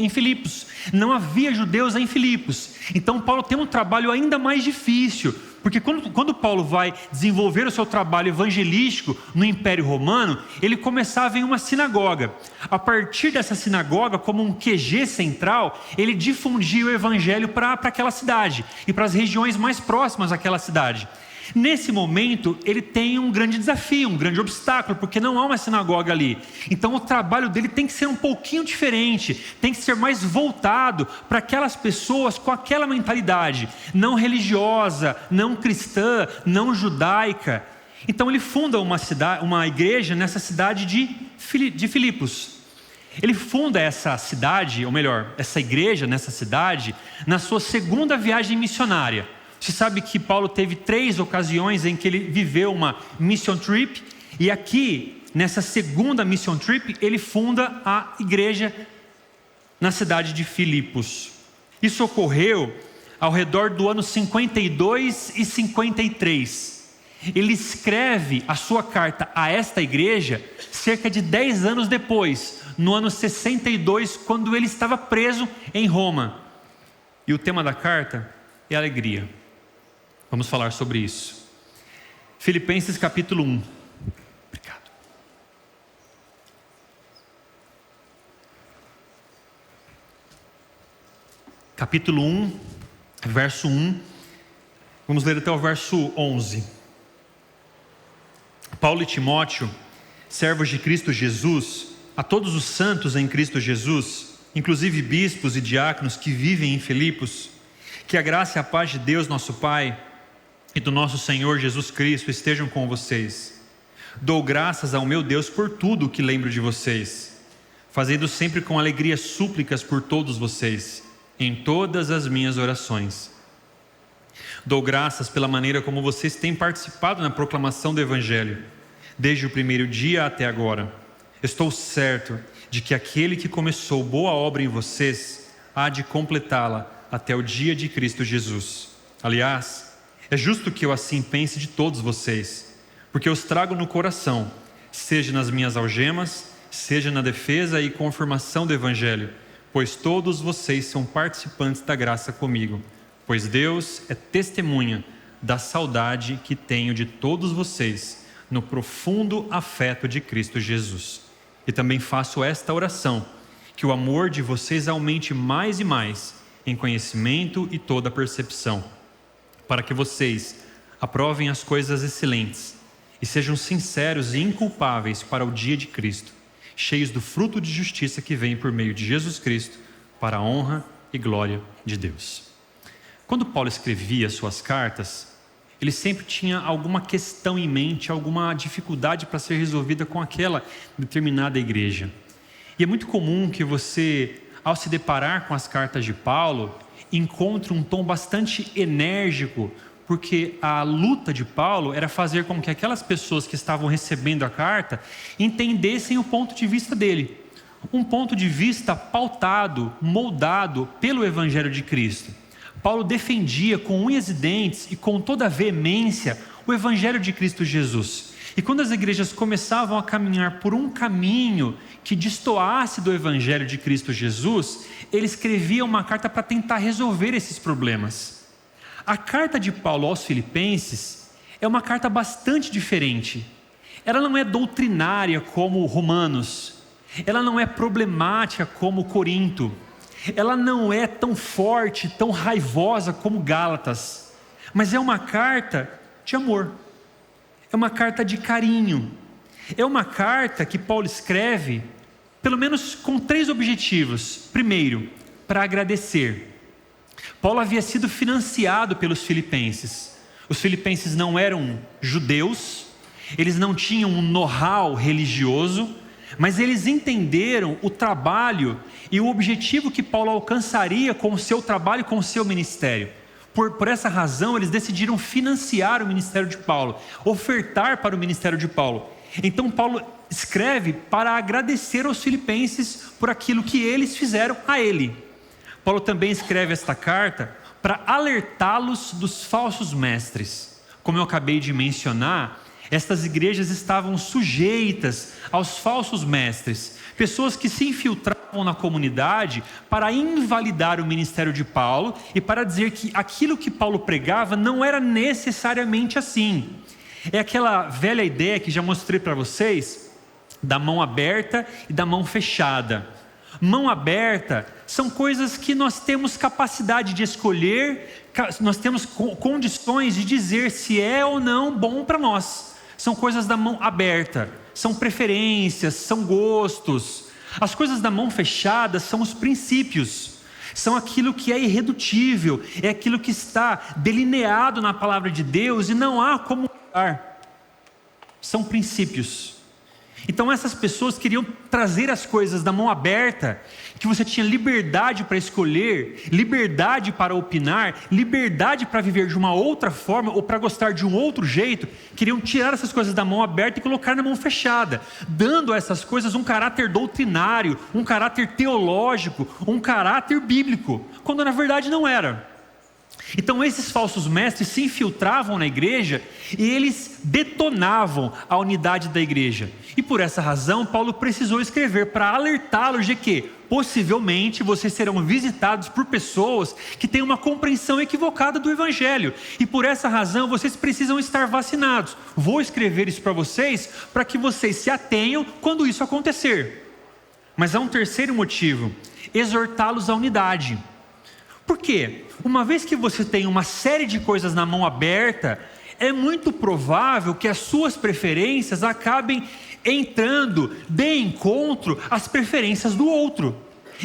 Filipos, não havia judeus em Filipos. Então Paulo tem um trabalho ainda mais difícil, porque quando Paulo vai desenvolver o seu trabalho evangelístico no Império Romano, ele começava em uma sinagoga. A partir dessa sinagoga, como um QG central, ele difundia o evangelho para aquela cidade e para as regiões mais próximas àquela cidade. Nesse momento, ele tem um grande desafio, um grande obstáculo, porque não há uma sinagoga ali. Então o trabalho dele tem que ser um pouquinho diferente, tem que ser mais voltado para aquelas pessoas com aquela mentalidade, não religiosa, não cristã, não judaica. Então ele funda uma igreja nessa cidade de Filipos. Ele funda essa cidade, ou melhor, essa igreja nessa cidade, na sua segunda viagem missionária. Você sabe que Paulo teve 3 ocasiões em que ele viveu uma mission trip, e aqui, nessa segunda mission trip, ele funda a igreja na cidade de Filipos. Isso ocorreu ao redor do ano 52 e 53. Ele escreve a sua carta a esta igreja cerca de 10 anos depois, no ano 62, quando ele estava preso em Roma. E o tema da carta é alegria. Vamos falar sobre isso. Filipenses capítulo 1. Obrigado. Capítulo 1, verso 1. Vamos ler até o verso 11. Paulo e Timóteo, servos de Cristo Jesus, a todos os santos em Cristo Jesus, inclusive bispos e diáconos que vivem em Filipos, que a graça e a paz de Deus nosso Pai e do nosso Senhor Jesus Cristo estejam com vocês. Dou graças ao meu Deus por tudo o que lembro de vocês, fazendo sempre com alegria súplicas por todos vocês, em todas as minhas orações. Dou graças pela maneira como vocês têm participado na proclamação do Evangelho, desde o primeiro dia até agora. Estou certo de que aquele que começou boa obra em vocês há de completá-la até o dia de Cristo Jesus. Aliás, é justo que eu assim pense de todos vocês, porque eu os trago no coração, seja nas minhas algemas, seja na defesa e confirmação do Evangelho, pois todos vocês são participantes da graça comigo, pois Deus é testemunha da saudade que tenho de todos vocês no profundo afeto de Cristo Jesus. E também faço esta oração, que o amor de vocês aumente mais e mais em conhecimento e toda percepção, para que vocês aprovem as coisas excelentes e sejam sinceros e inculpáveis para o dia de Cristo, cheios do fruto de justiça que vem por meio de Jesus Cristo, para a honra e glória de Deus. Quando Paulo escrevia suas cartas, ele sempre tinha alguma questão em mente, alguma dificuldade para ser resolvida com aquela determinada igreja. E é muito comum que você, ao se deparar com as cartas de Paulo, encontre um tom bastante enérgico, porque a luta de Paulo era fazer com que aquelas pessoas que estavam recebendo a carta entendessem o ponto de vista dele. Um ponto de vista pautado, moldado pelo Evangelho de Cristo. Paulo defendia com unhas e dentes e com toda a veemência o Evangelho de Cristo Jesus. E quando as igrejas começavam a caminhar por um caminho que destoasse do Evangelho de Cristo Jesus, ele escrevia uma carta para tentar resolver esses problemas. A carta de Paulo aos Filipenses é uma carta bastante diferente. Ela não é doutrinária como Romanos, ela não é problemática como Corinto, ela não é tão forte, tão raivosa como Gálatas, mas é uma carta de amor, é uma carta de carinho, é uma carta que Paulo escreve, pelo menos com 3 objetivos. Primeiro, para agradecer. Paulo havia sido financiado pelos filipenses. Os filipenses não eram judeus, eles não tinham um know-how religioso, mas eles entenderam o trabalho e o objetivo que Paulo alcançaria com o seu trabalho, com o seu ministério. Por essa razão, eles decidiram financiar o ministério de Paulo, ofertar para o ministério de Paulo. Então Paulo escreve para agradecer aos filipenses por aquilo que eles fizeram a ele. Paulo também escreve esta carta para alertá-los dos falsos mestres. Como eu acabei de mencionar, estas igrejas estavam sujeitas aos falsos mestres, pessoas que se infiltravam na comunidade para invalidar o ministério de Paulo e para dizer que aquilo que Paulo pregava não era necessariamente assim. É aquela velha ideia que já mostrei para vocês, da mão aberta e da mão fechada. Mão aberta são coisas que nós temos capacidade de escolher, nós temos condições de dizer se é ou não bom para nós. São coisas da mão aberta, são preferências, são gostos. As coisas da mão fechada são os princípios, são aquilo que é irredutível, é aquilo que está delineado na palavra de Deus e não há como mudar. São princípios. Então essas pessoas queriam trazer as coisas da mão aberta, que você tinha liberdade para escolher, liberdade para opinar, liberdade para viver de uma outra forma ou para gostar de um outro jeito. Queriam tirar essas coisas da mão aberta e colocar na mão fechada, dando a essas coisas um caráter doutrinário, um caráter teológico, um caráter bíblico. quando na verdade não era. Então esses falsos mestres se infiltravam na igreja e eles detonavam a unidade da igreja. E por essa razão Paulo precisou escrever para alertá-los de que possivelmente vocês serão visitados por pessoas que têm uma compreensão equivocada do evangelho. E por essa razão vocês precisam estar vacinados. Vou escrever isso para vocês para que vocês se atenham quando isso acontecer. Mas há um terceiro motivo: exortá-los à unidade. Por quê? Uma vez que você tem uma série de coisas na mão aberta, é muito provável que as suas preferências acabem entrando de encontro às preferências do outro.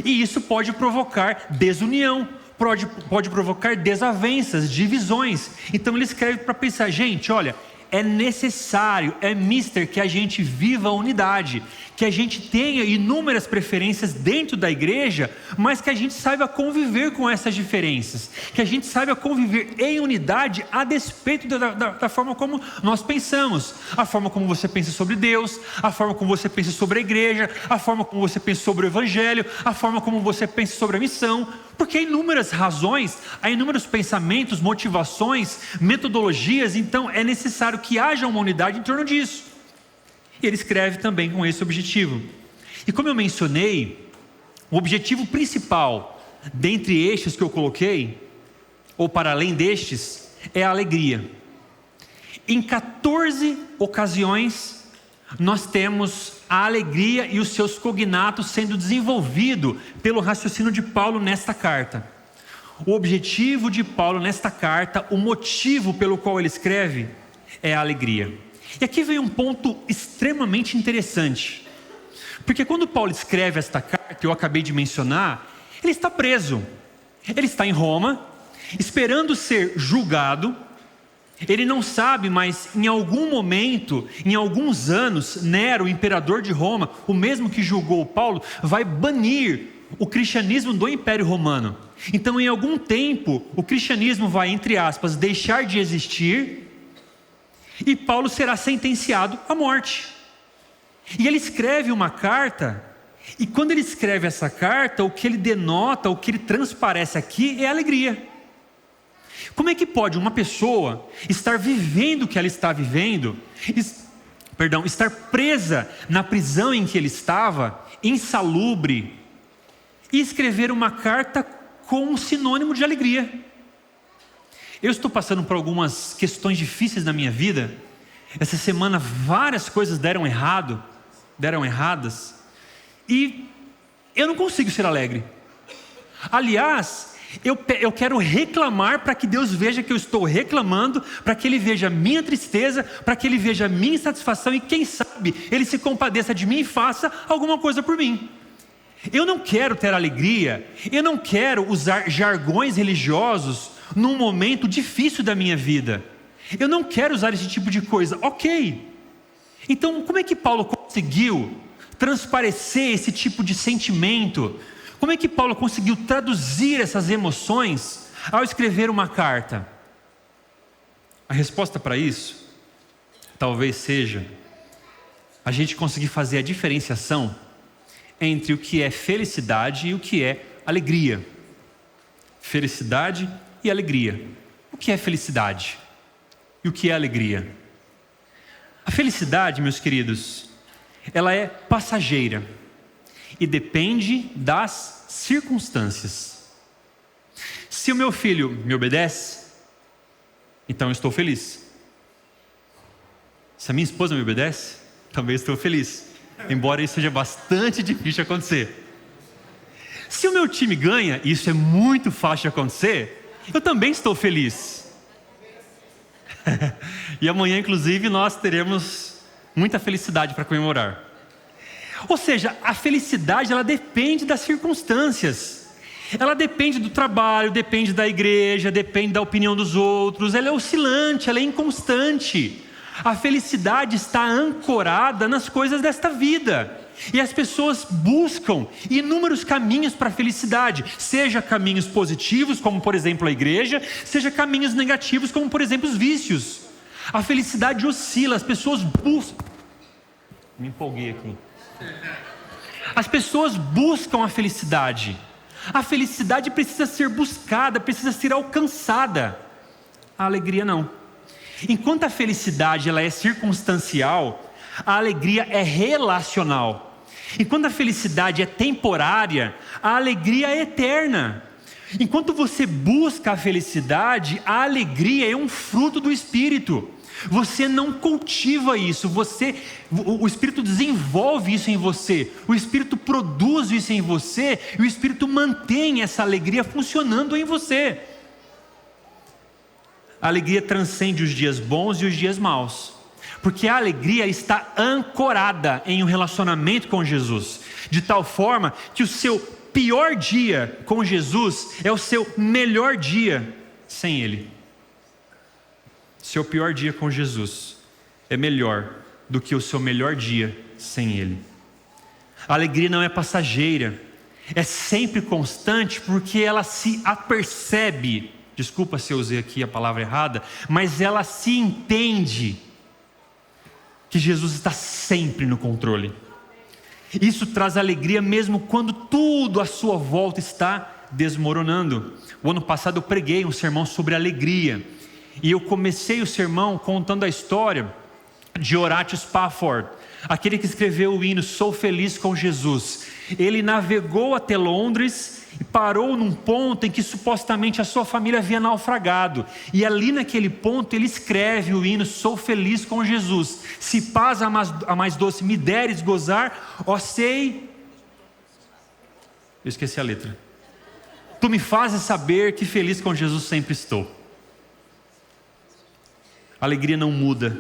E isso pode provocar desunião, pode provocar desavenças, divisões. Então ele escreve para pensar: gente, olha, é necessário, é mister que a gente viva a unidade, que a gente tenha inúmeras preferências dentro da igreja, mas que a gente saiba conviver com essas diferenças, que a gente saiba conviver em unidade a despeito da forma como nós pensamos, a forma como você pensa sobre Deus, a forma como você pensa sobre a igreja, a forma como você pensa sobre o evangelho, a forma como você pensa sobre a missão, porque há inúmeras razões, há inúmeros pensamentos, motivações, metodologias. Então é necessário que haja uma unidade em torno disso. E ele escreve também com esse objetivo. E como eu mencionei, o objetivo principal dentre estes que eu coloquei, ou para além destes, é a alegria. Em 14 ocasiões nós temos a alegria e os seus cognatos sendo desenvolvido pelo raciocínio de Paulo nesta carta. O objetivo de Paulo nesta carta, o motivo pelo qual ele escreve, é a alegria. E aqui vem um ponto extremamente interessante, porque quando Paulo escreve esta carta que eu acabei de mencionar, ele está preso, ele está em Roma, esperando ser julgado. Ele não sabe, mas em algum momento, em alguns anos, Nero, o imperador de Roma, o mesmo que julgou Paulo, vai banir o cristianismo do Império Romano. Então em algum tempo o cristianismo vai, entre aspas, deixar de existir, e Paulo será sentenciado à morte. E ele escreve uma carta, e quando ele escreve essa carta, o que ele denota, o que ele transparece aqui é alegria. Como é que pode uma pessoa estar vivendo o que ela está vivendo, estar presa na prisão em que ele estava, insalubre, e escrever uma carta com um sinônimo de alegria? Eu estou passando por algumas questões difíceis na minha vida. Essa semana várias coisas deram erradas, e eu não consigo ser alegre. Aliás, eu quero reclamar para que Deus veja que eu estou reclamando, para que Ele veja a minha tristeza, para que Ele veja a minha insatisfação, e quem sabe Ele se compadeça de mim e faça alguma coisa por mim. Eu não quero ter alegria, eu não quero usar jargões religiosos num momento difícil da minha vida. Eu não quero usar esse tipo de coisa, ok. Então como é que Paulo conseguiu transparecer esse tipo de sentimento? Como é que Paulo conseguiu traduzir essas emoções ao escrever uma carta? A resposta para isso talvez seja a gente conseguir fazer a diferenciação entre o que é felicidade e o que é alegria. Felicidade e alegria. O que é felicidade? E o que é alegria? A felicidade, meus queridos, ela é passageira e depende das circunstâncias. Se o meu filho me obedece, então eu estou feliz. Se a minha esposa me obedece, também estou feliz, embora isso seja bastante difícil de acontecer. Se o meu time ganha, e isso é muito fácil de acontecer, eu também estou feliz. E amanhã, inclusive, nós teremos muita felicidade para comemorar. Ou seja, a felicidade, ela depende das circunstâncias. Ela depende do trabalho, depende da igreja, depende da opinião dos outros. Ela é oscilante, ela é inconstante. A felicidade está ancorada nas coisas desta vida. E as pessoas buscam inúmeros caminhos para a felicidade. Seja caminhos positivos, como por exemplo a igreja, seja caminhos negativos, como por exemplo os vícios. A felicidade oscila, as pessoas buscam... Me empolguei aqui. As pessoas buscam a felicidade. A felicidade precisa ser buscada, precisa ser alcançada. A alegria não. Enquanto a felicidade ela é circunstancial, a alegria é relacional. Enquanto a felicidade é temporária, a alegria é eterna. Enquanto você busca a felicidade, a alegria é um fruto do Espírito. Você não cultiva isso, o Espírito desenvolve isso em você, o Espírito produz isso em você, e o Espírito mantém essa alegria funcionando em você. A alegria transcende os dias bons e os dias maus, porque a alegria está ancorada em um relacionamento com Jesus, de tal forma que o seu pior dia com Jesus é o seu melhor dia sem Ele. Seu pior dia com Jesus é melhor do que o seu melhor dia sem Ele. A alegria não é passageira, é sempre constante, porque ela se apercebe, desculpa se eu usei aqui a palavra errada, mas ela se entende que Jesus está sempre no controle. Isso traz alegria mesmo quando tudo à sua volta está desmoronando. O ano passado eu preguei um sermão sobre alegria, e eu comecei o sermão contando a história de Horatio Spafford, aquele que escreveu o hino Sou Feliz com Jesus. Ele navegou até Londres e parou num ponto em que supostamente a sua família havia naufragado, e ali naquele ponto ele escreve o hino Sou Feliz com Jesus. Se paz a mais doce me deres gozar, ó sei... Eu esqueci a letra. Tu me fazes saber que feliz com Jesus sempre estou. A alegria não muda,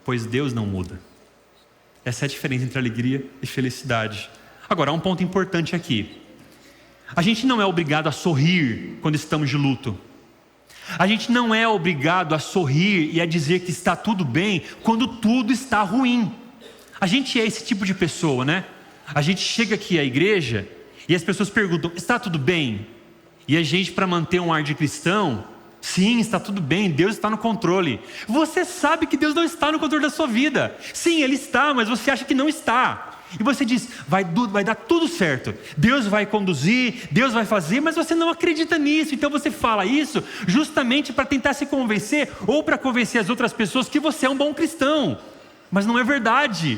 pois Deus não muda. Essa é a diferença entre alegria e felicidade. Agora, há um ponto importante aqui. A gente não é obrigado a sorrir quando estamos de luto. A gente não é obrigado a sorrir e a dizer que está tudo bem quando tudo está ruim. A gente é esse tipo de pessoa, né? A gente chega aqui à igreja e as pessoas perguntam, está tudo bem? E a gente, para manter um ar de cristão, sim, está tudo bem, Deus está no controle. Você sabe que Deus não está no controle da sua vida. Sim, Ele está, mas você acha que não está. E você diz, vai dar tudo certo, Deus vai conduzir, Deus vai fazer, mas você não acredita nisso. Então você fala isso justamente para tentar se convencer, ou para convencer as outras pessoas que você é um bom cristão. Mas não é verdade.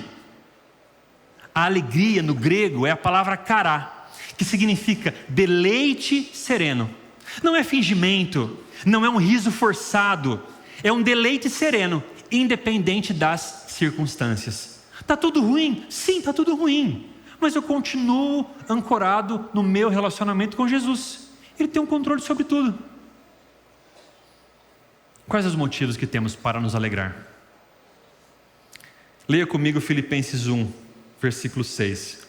A alegria no grego é a palavra chará, que significa deleite sereno. Não é fingimento, não é um riso forçado, é um deleite sereno, independente das circunstâncias. Está tudo ruim? Sim, está tudo ruim, mas eu continuo ancorado no meu relacionamento com Jesus. Ele tem um controle sobre tudo. Quais os motivos que temos para nos alegrar? Leia comigo Filipenses 1, versículo 6.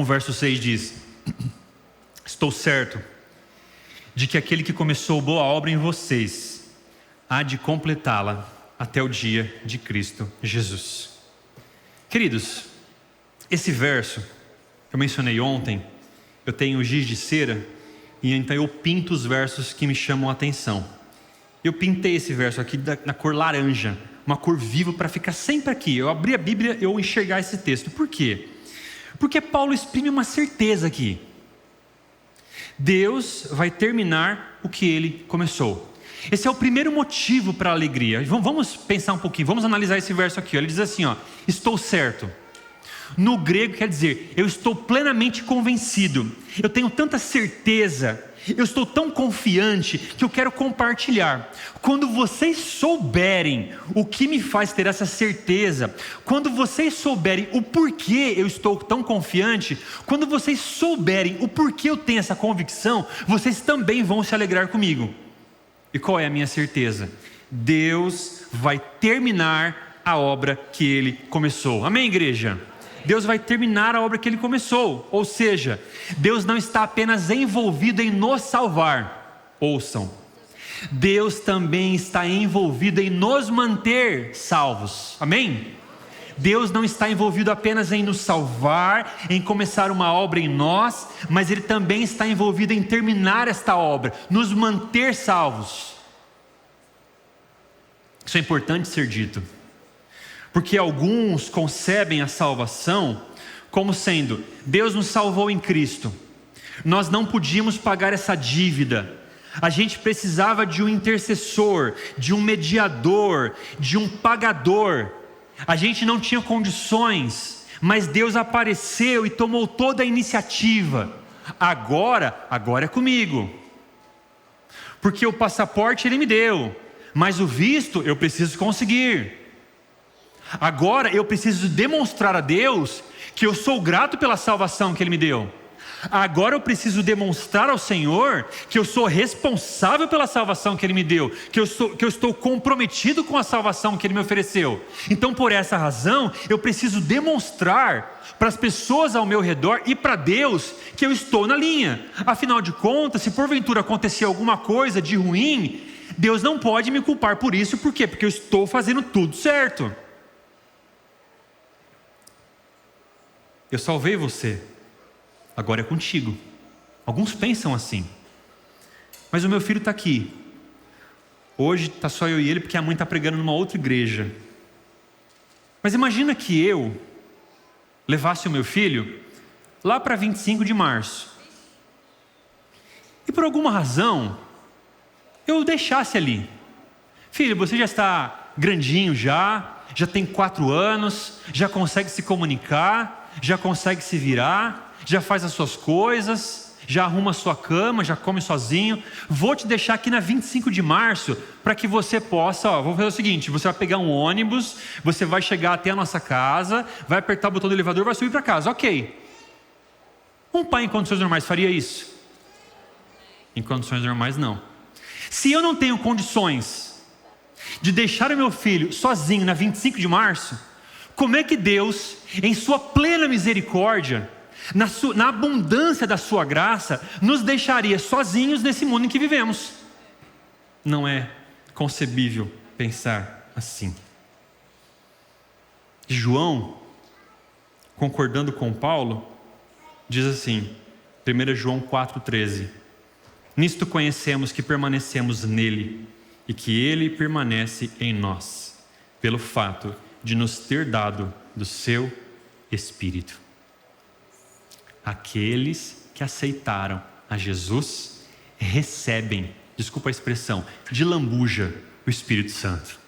Verso 6 diz: estou certo de que aquele que começou boa obra em vocês há de completá-la até o dia de Cristo Jesus. Queridos, esse verso eu mencionei ontem, eu tenho giz de cera, e então eu pinto os versos que me chamam a atenção. Eu pintei esse verso aqui na cor laranja, uma cor viva, para ficar sempre aqui. Eu abri a Bíblia e eu enxergar esse texto. Por quê? Porque Paulo exprime uma certeza aqui. Deus vai terminar o que Ele começou. Esse é o primeiro motivo para a alegria. Vamos pensar um pouquinho, vamos analisar esse verso aqui. Ele diz assim, estou certo. No grego quer dizer, eu estou plenamente convencido. Eu tenho tanta certeza, eu estou tão confiante que eu quero compartilhar. Quando vocês souberem o que me faz ter essa certeza, quando vocês souberem o porquê eu estou tão confiante, quando vocês souberem o porquê eu tenho essa convicção, vocês também vão se alegrar comigo. E qual é a minha certeza? Deus vai terminar a obra que Ele começou. Amém, igreja? Deus vai terminar a obra que Ele começou. Ou seja, Deus não está apenas envolvido em nos salvar. Ouçam, Deus também está envolvido em nos manter salvos. Amém? Deus não está envolvido apenas em nos salvar, em começar uma obra em nós, mas Ele também está envolvido em terminar esta obra, nos manter salvos. Isso é importante ser dito. Porque alguns concebem a salvação como sendo: Deus nos salvou em Cristo, nós não podíamos pagar essa dívida, a gente precisava de um intercessor, de um mediador, de um pagador, a gente não tinha condições, mas Deus apareceu e tomou toda a iniciativa. Agora é comigo, porque o passaporte Ele me deu, mas o visto eu preciso conseguir. Agora eu preciso demonstrar a Deus que eu sou grato pela salvação que Ele me deu. Agora eu preciso demonstrar ao Senhor que eu sou responsável pela salvação que Ele me deu, que eu estou comprometido com a salvação que Ele me ofereceu. Então, por essa razão, eu preciso demonstrar para as pessoas ao meu redor e para Deus que eu estou na linha. Afinal de contas, se porventura acontecer alguma coisa de ruim, Deus não pode me culpar por isso. Por quê? Porque eu estou fazendo tudo certo. Eu salvei você, agora é contigo. Alguns pensam assim. Mas o meu filho está aqui. Hoje está só eu e ele porque a mãe está pregando numa outra igreja. Mas imagina que eu levasse o meu filho lá para 25 de março. E por alguma razão, eu o deixasse ali. Filho, você já está grandinho já tem 4 anos, já consegue se comunicar, já consegue se virar, já faz as suas coisas, já arruma a sua cama, já come sozinho. Vou te deixar aqui na 25 de março para que você possa, vou fazer o seguinte: você vai pegar um ônibus, você vai chegar até a nossa casa, vai apertar o botão do elevador, vai subir para casa. Ok. Um pai em condições normais faria isso? Em condições normais não. Se eu não tenho condições de deixar o meu filho sozinho na 25 de março, como é que Deus, em sua plena misericórdia, na abundância da sua graça, nos deixaria sozinhos nesse mundo em que vivemos? Não é concebível pensar assim. João, concordando com Paulo, diz assim, 1 João 4,13: nisto conhecemos que permanecemos nele e que ele permanece em nós, pelo fato de nos ter dado do seu Espírito. Aqueles que aceitaram a Jesus recebem, desculpa a expressão, de lambuja o Espírito Santo.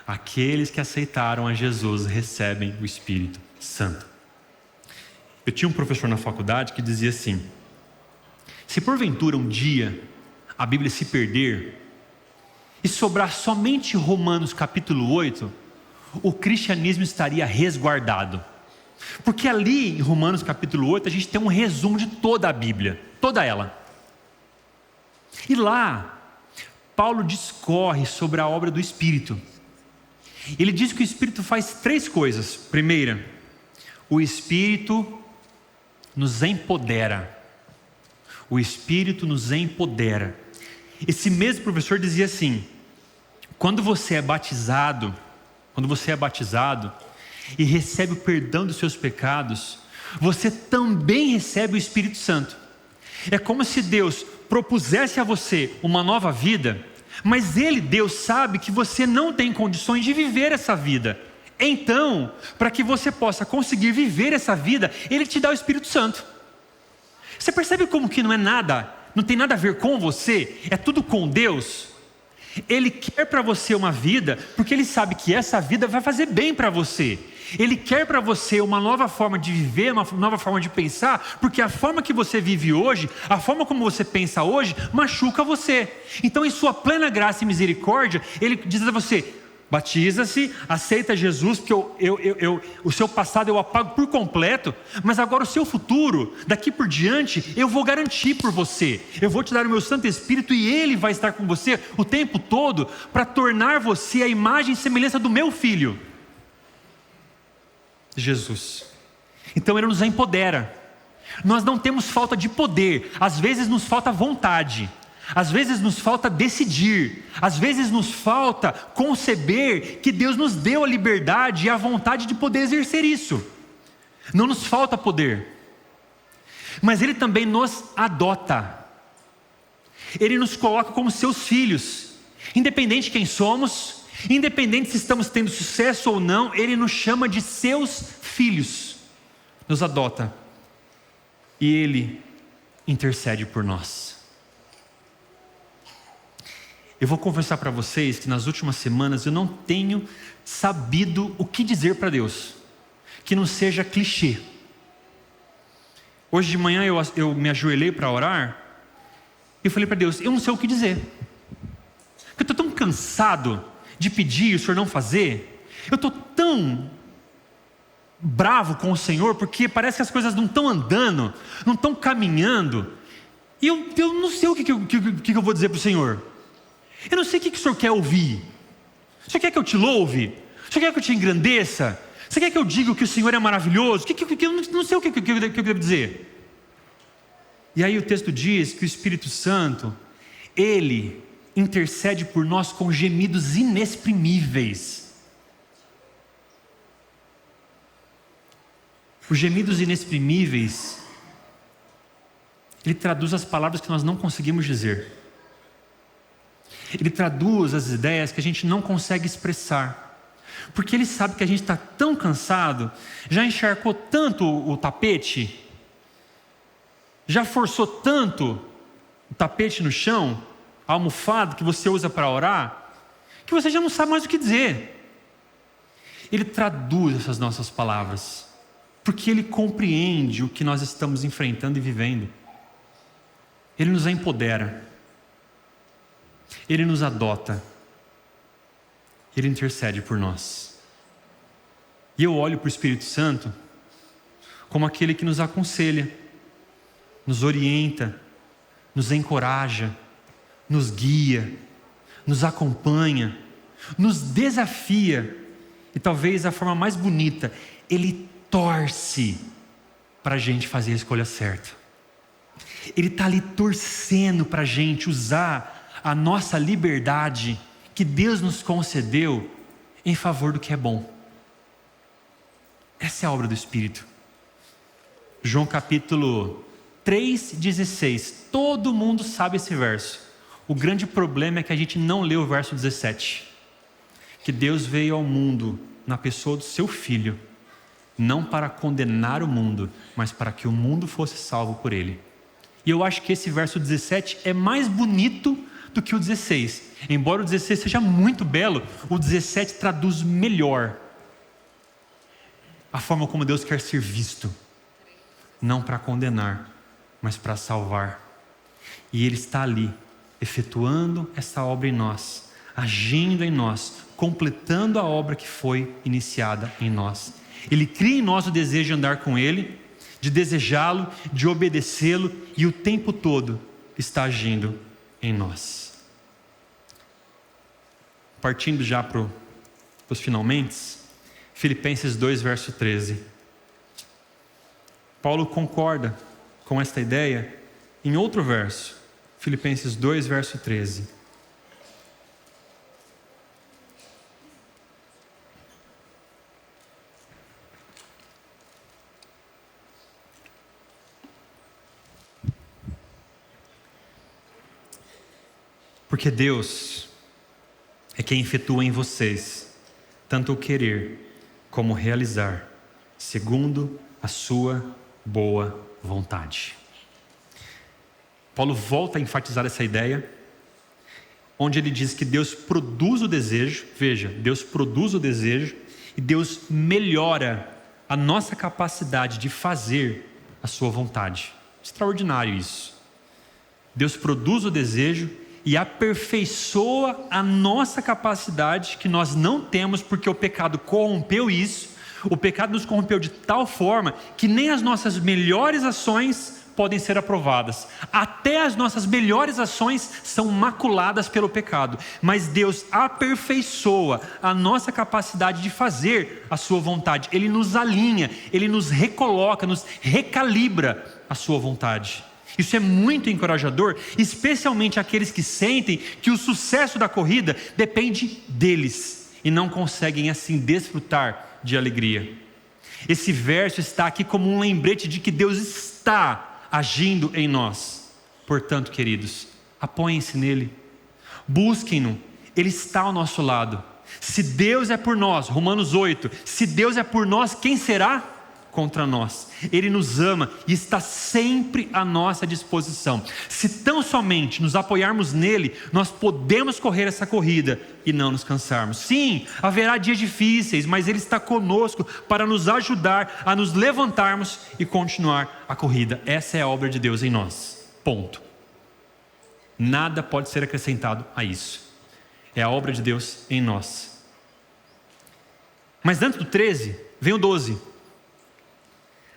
Aqueles que aceitaram a Jesus recebem o Espírito Santo. Eu tinha um professor na faculdade que dizia assim: se porventura um dia a Bíblia se perder e sobrar somente Romanos capítulo 8, o cristianismo estaria resguardado. Porque ali em Romanos capítulo 8 a gente tem um resumo de toda a Bíblia, toda ela. E lá Paulo discorre sobre a obra do Espírito. Ele diz que o Espírito faz 3 coisas. Primeira, o Espírito nos empodera. O Espírito nos empodera. Esse mesmo professor dizia assim: quando você é batizado e recebe o perdão dos seus pecados, você também recebe o Espírito Santo. É como se Deus propusesse a você uma nova vida, mas Deus sabe que você não tem condições de viver essa vida. Então, para que você possa conseguir viver essa vida, Ele te dá o Espírito Santo. Você percebe como que não tem nada a ver com você, é tudo com Deus? Ele quer para você uma vida, porque Ele sabe que essa vida vai fazer bem para você. Ele quer para você uma nova forma de viver, uma nova forma de pensar, porque a forma que você vive hoje, a forma como você pensa hoje, machuca você. Então, em sua plena graça e misericórdia, Ele diz a você: batiza-se, aceita Jesus, porque o seu passado eu apago por completo, mas agora o seu futuro, daqui por diante, eu vou garantir por você. Eu vou te dar o meu Santo Espírito e Ele vai estar com você o tempo todo para tornar você a imagem e semelhança do meu Filho, Jesus. Então Ele nos empodera. Nós não temos falta de poder, às vezes nos falta vontade. Às vezes nos falta decidir, às vezes nos falta conceber que Deus nos deu a liberdade e a vontade de poder exercer isso. Não nos falta poder, mas Ele também nos adota. Ele nos coloca como seus filhos, independente de quem somos, Independente se estamos tendo sucesso ou não, Ele nos chama de seus filhos, nos adota e Ele intercede por nós. Eu vou confessar para vocês que nas últimas semanas eu não tenho sabido o que dizer para Deus, que não seja clichê. Hoje de manhã eu me ajoelhei para orar e falei para Deus, eu não sei o que dizer. Eu estou tão cansado de pedir e o Senhor não fazer. Eu estou tão bravo com o Senhor, porque parece que as coisas não estão andando, não estão caminhando. E eu não sei o que eu vou dizer para o Senhor. Eu não sei o que o Senhor quer ouvir. O Senhor quer que eu te louve? O Senhor quer que eu te engrandeça? Você quer que eu diga que o Senhor é maravilhoso? Eu não sei o que eu devo dizer. E aí o texto diz que o Espírito Santo, Ele intercede por nós com gemidos inexprimíveis. Os gemidos inexprimíveis, Ele traduz as palavras que nós não conseguimos dizer. Ele traduz as ideias que a gente não consegue expressar. Porque Ele sabe que a gente está tão cansado, já encharcou tanto o tapete, já forçou tanto o tapete no chão, a almofada que você usa para orar, que você já não sabe mais o que dizer. Ele traduz essas nossas palavras, porque Ele compreende o que nós estamos enfrentando e vivendo. Ele nos empodera, Ele nos adota, Ele intercede por nós. E eu olho para o Espírito Santo como aquele que nos aconselha, nos orienta, nos encoraja, nos guia, nos acompanha, nos desafia. E talvez a forma mais bonita, Ele torce para a gente fazer a escolha certa. Ele está ali torcendo para a gente usar a nossa liberdade que Deus nos concedeu em favor do que é bom. Essa é a obra do Espírito. João capítulo 3,16. Todo mundo sabe esse verso. O grande problema é que a gente não lê o verso 17. Que Deus veio ao mundo na pessoa do seu Filho, não para condenar o mundo, mas para que o mundo fosse salvo por Ele. E eu acho que esse verso 17 é mais bonito do que o 16. Embora o 16 seja muito belo, o 17 traduz melhor a forma como Deus quer ser visto. Não para condenar, mas para salvar. E Ele está ali, efetuando essa obra em nós, agindo em nós, completando a obra que foi iniciada em nós. Ele cria em nós o desejo de andar com Ele, de desejá-lo, de obedecê-lo, e o tempo todo está agindo em nós. Partindo já para os finalmente, Filipenses 2, verso 13. Paulo concorda com esta ideia em outro verso, Filipenses 2, verso 13. Porque Deus é quem efetua em vocês tanto o querer como o realizar, segundo a sua boa vontade. Paulo volta a enfatizar essa ideia, onde ele diz que Deus produz o desejo. Veja, Deus produz o desejo e Deus melhora a nossa capacidade de fazer a sua vontade. Extraordinário isso. Deus produz o desejo e aperfeiçoa a nossa capacidade, que nós não temos, porque o pecado corrompeu isso. O pecado nos corrompeu de tal forma que nem as nossas melhores ações podem ser aprovadas. Até as nossas melhores ações são maculadas pelo pecado. Mas Deus aperfeiçoa a nossa capacidade de fazer a sua vontade. Ele nos alinha, Ele nos recoloca, nos recalibra a sua vontade. Isso é muito encorajador, especialmente aqueles que sentem que o sucesso da corrida depende deles e não conseguem assim desfrutar de alegria. Esse verso está aqui como um lembrete de que Deus está agindo em nós. Portanto, queridos, apoiem-se nele, busquem-no, Ele está ao nosso lado. Se Deus é por nós, Romanos 8, se Deus é por nós, quem será contra nós? Ele nos ama e está sempre à nossa disposição. Se tão somente nos apoiarmos nele, nós podemos correr essa corrida e não nos cansarmos. Sim, haverá dias difíceis, mas ele está conosco para nos ajudar a nos levantarmos e continuar a corrida. Essa é a obra de Deus em nós. Ponto. Nada pode ser acrescentado a isso. É a obra de Deus em nós. Mas dentro do 13, vem o 12.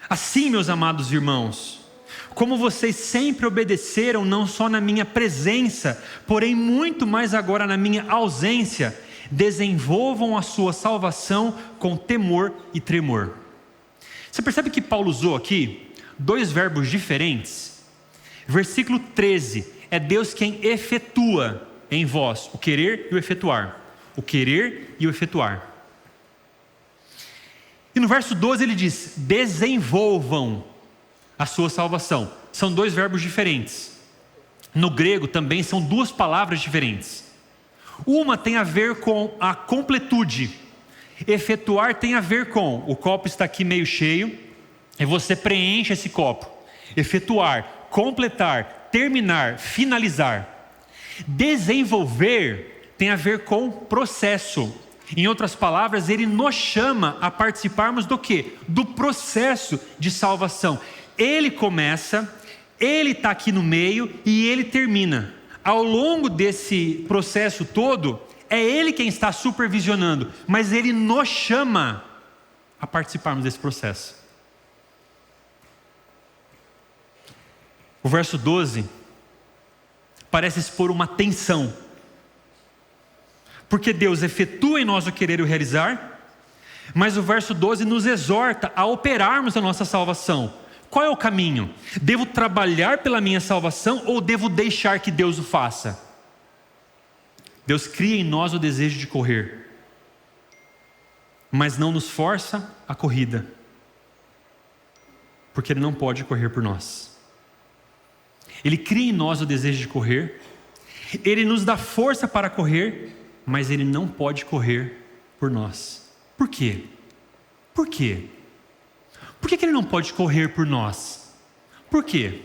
Assim, meus amados irmãos, como vocês sempre obedeceram, não só na minha presença, porém muito mais agora na minha ausência, desenvolvam a sua salvação com temor e tremor. Você percebe que Paulo usou aqui dois verbos diferentes? Versículo 13, é Deus quem efetua em vós o querer e o efetuar. O querer e o efetuar. E no verso 12 ele diz: desenvolvam a sua salvação. São dois verbos diferentes. No grego também são duas palavras diferentes. Uma tem a ver com a completude. Efetuar tem a ver com: o copo está aqui meio cheio, e você preenche esse copo. Efetuar, completar, terminar, finalizar. Desenvolver tem a ver com processo. Em outras palavras, ele nos chama a participarmos do quê? Do processo de salvação. Ele começa, ele está aqui no meio e ele termina. Ao longo desse processo todo, é ele quem está supervisionando, mas ele nos chama a participarmos desse processo. O verso 12 parece expor uma tensão. Porque Deus efetua em nós o querer e o realizar, mas o verso 12 nos exorta a operarmos a nossa salvação. Qual é o caminho? Devo trabalhar pela minha salvação ou devo deixar que Deus o faça? Deus cria em nós o desejo de correr, mas não nos força a corrida, porque Ele não pode correr por nós. Ele cria em nós o desejo de correr, Ele nos dá força para correr, mas Ele não pode correr por nós. Por quê? Por quê? Por que Ele não pode correr por nós? Por quê?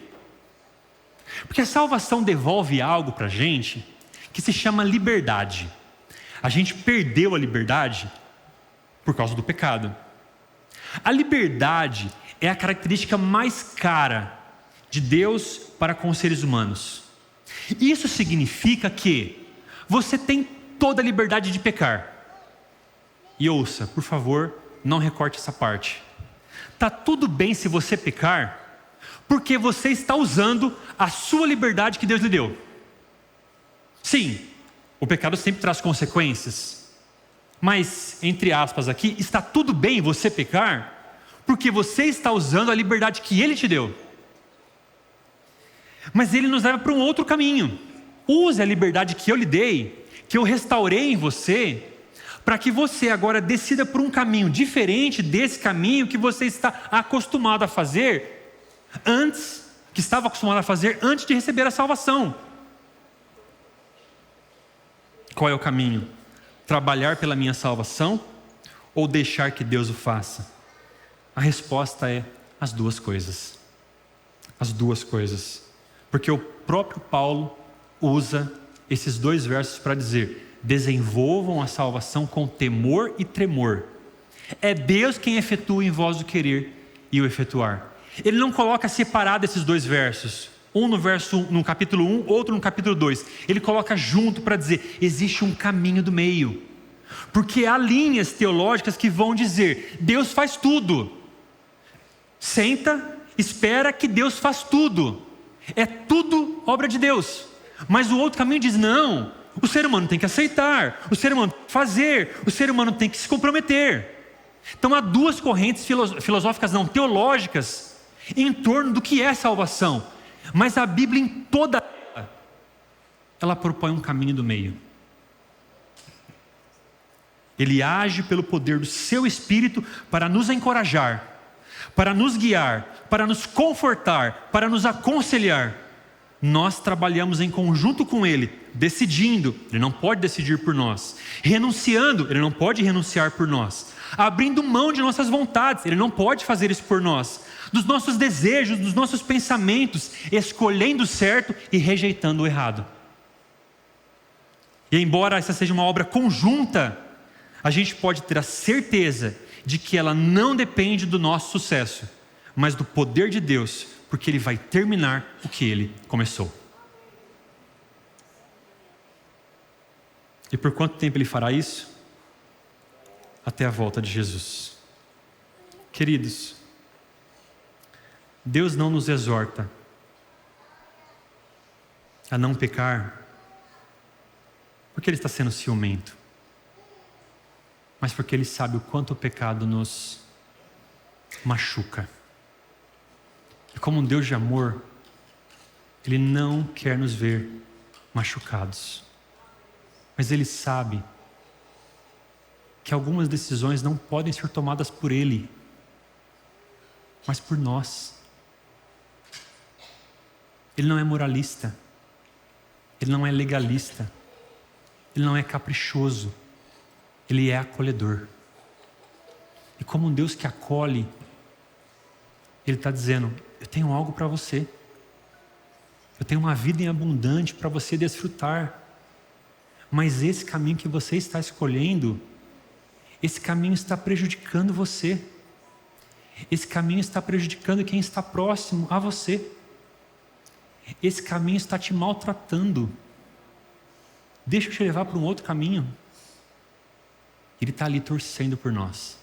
Porque a salvação devolve algo para a gente que se chama liberdade. A gente perdeu a liberdade por causa do pecado. A liberdade é a característica mais cara de Deus para com os seres humanos. Isso significa que você tem toda a liberdade de pecar. E ouça, por favor, não recorte essa parte. Está tudo bem se você pecar, porque você está usando a sua liberdade que Deus lhe deu. Sim, o pecado sempre traz consequências, mas, entre aspas aqui, está tudo bem você pecar, porque você está usando a liberdade que Ele te deu. Mas Ele nos leva para um outro caminho. Use a liberdade que eu lhe dei, que eu restaurei em você, para que você agora decida por um caminho diferente desse caminho que você está acostumado a fazer antes, que estava acostumado a fazer antes de receber a salvação. Qual é o caminho? Trabalhar pela minha salvação ou deixar que Deus o faça? A resposta é as duas coisas. As duas coisas. Porque o próprio Paulo usa esses dois versos para dizer: desenvolvam a salvação com temor e tremor. É Deus quem efetua em vós o querer e o efetuar. Ele não coloca separado esses dois versos, um no capítulo 1, outro no capítulo 2. Ele coloca junto para dizer: existe um caminho do meio. Porque há linhas teológicas que vão dizer: Deus faz tudo. Senta, espera que Deus faz tudo. É tudo obra de Deus. Mas o outro caminho diz: não, o ser humano tem que aceitar, o ser humano tem que fazer, o ser humano tem que se comprometer. Então há duas correntes filosóficas, não, teológicas, em torno do que é salvação. Mas a Bíblia em toda ela propõe um caminho do meio. Ele age pelo poder do seu Espírito para nos encorajar, para nos guiar, para nos confortar, para nos aconselhar, nós trabalhamos em conjunto com Ele, decidindo, Ele não pode decidir por nós, renunciando, Ele não pode renunciar por nós, abrindo mão de nossas vontades, Ele não pode fazer isso por nós, dos nossos desejos, dos nossos pensamentos, escolhendo o certo e rejeitando o errado. E embora essa seja uma obra conjunta, a gente pode ter a certeza de que ela não depende do nosso sucesso, mas do poder de Deus, porque Ele vai terminar o que Ele começou. E por quanto tempo Ele fará isso? Até a volta de Jesus. Queridos, Deus não nos exorta a não pecar porque Ele está sendo ciumento, mas porque Ele sabe o quanto o pecado nos machuca. E como um Deus de amor, Ele não quer nos ver machucados. Mas Ele sabe que algumas decisões não podem ser tomadas por Ele, mas por nós. Ele não é moralista. Ele não é legalista. Ele não é caprichoso. Ele é acolhedor. E como um Deus que acolhe, Ele está dizendo: eu tenho algo para você. Eu tenho uma vida em abundante para você desfrutar. Mas esse caminho que você está escolhendo, esse caminho está prejudicando você. Esse caminho está prejudicando quem está próximo a você. Esse caminho está te maltratando. Deixa eu te levar para um outro caminho. Ele está ali torcendo por nós.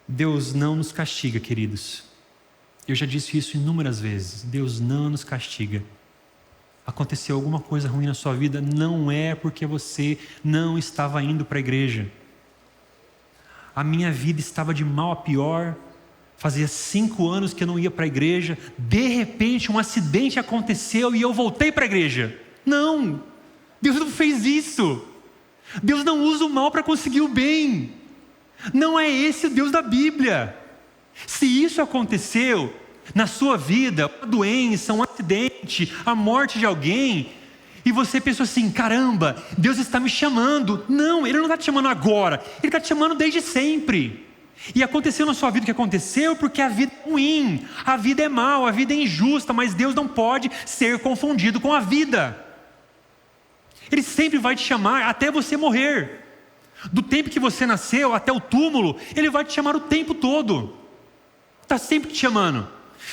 Deus não nos castiga, queridos. Eu já disse isso inúmeras vezes. Deus não nos castiga. Aconteceu alguma coisa ruim na sua vida, não é porque você não estava indo para a igreja. A minha vida estava de mal a pior. Fazia 5 anos que eu não ia para a igreja. De repente um acidente aconteceu e eu voltei para a igreja. Não, Deus não fez isso. Deus não usa o mal para conseguir o bem. Não é esse o Deus da Bíblia. Se isso aconteceu na sua vida, uma doença, um acidente, a morte de alguém, e você pensou assim: caramba, Deus está me chamando. Não, Ele não está te chamando agora, Ele está te chamando desde sempre. E aconteceu na sua vida o que aconteceu porque a vida é ruim, a vida é mal, a vida é injusta, mas Deus não pode ser confundido com a vida. Ele sempre vai te chamar até você morrer. Do tempo que você nasceu até o túmulo, Ele vai te chamar o tempo todo. Está sempre te chamando.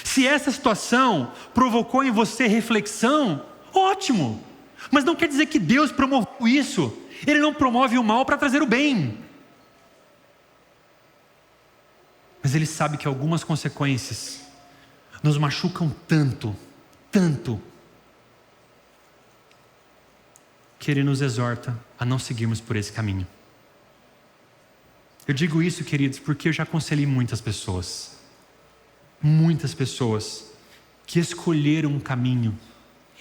Se essa situação provocou em você reflexão, ótimo. Mas não quer dizer que Deus promoveu isso. Ele não promove o mal para trazer o bem. Mas Ele sabe que algumas consequências nos machucam tanto, que Ele nos exorta a não seguirmos por esse caminho. Eu digo isso, queridos, porque eu já aconselhei muitas pessoas que escolheram um caminho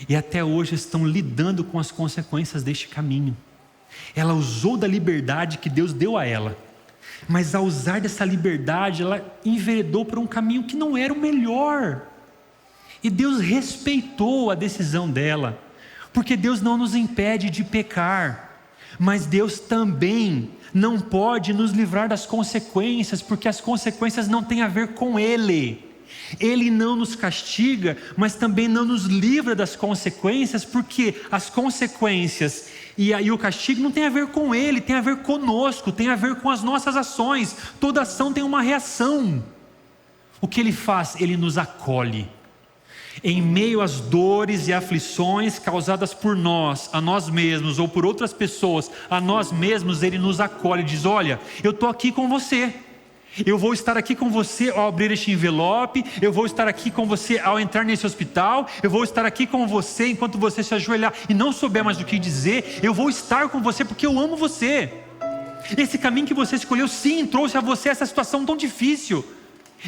e até hoje estão lidando com as consequências deste caminho. Ela usou da liberdade que Deus deu a ela, mas ao usar dessa liberdade, ela enveredou por um caminho que não era o melhor. E Deus respeitou a decisão dela, porque Deus não nos impede de pecar, mas Deus também não pode nos livrar das consequências, porque as consequências não têm a ver com Ele. Ele não nos castiga, mas também não nos livra das consequências, porque as consequências e o castigo não tem a ver com Ele, tem a ver conosco, tem a ver com as nossas ações. Toda ação tem uma reação. O que Ele faz? Ele nos acolhe. Em meio às dores e aflições causadas por nós, a nós mesmos, ou por outras pessoas, a nós mesmos, Ele nos acolhe e diz: olha, eu estou aqui com você. Eu vou estar aqui com você ao abrir este envelope, eu vou estar aqui com você ao entrar nesse hospital, eu vou estar aqui com você enquanto você se ajoelhar e não souber mais o que dizer, eu vou estar com você porque eu amo você. Esse caminho que você escolheu, sim, trouxe a você essa situação tão difícil.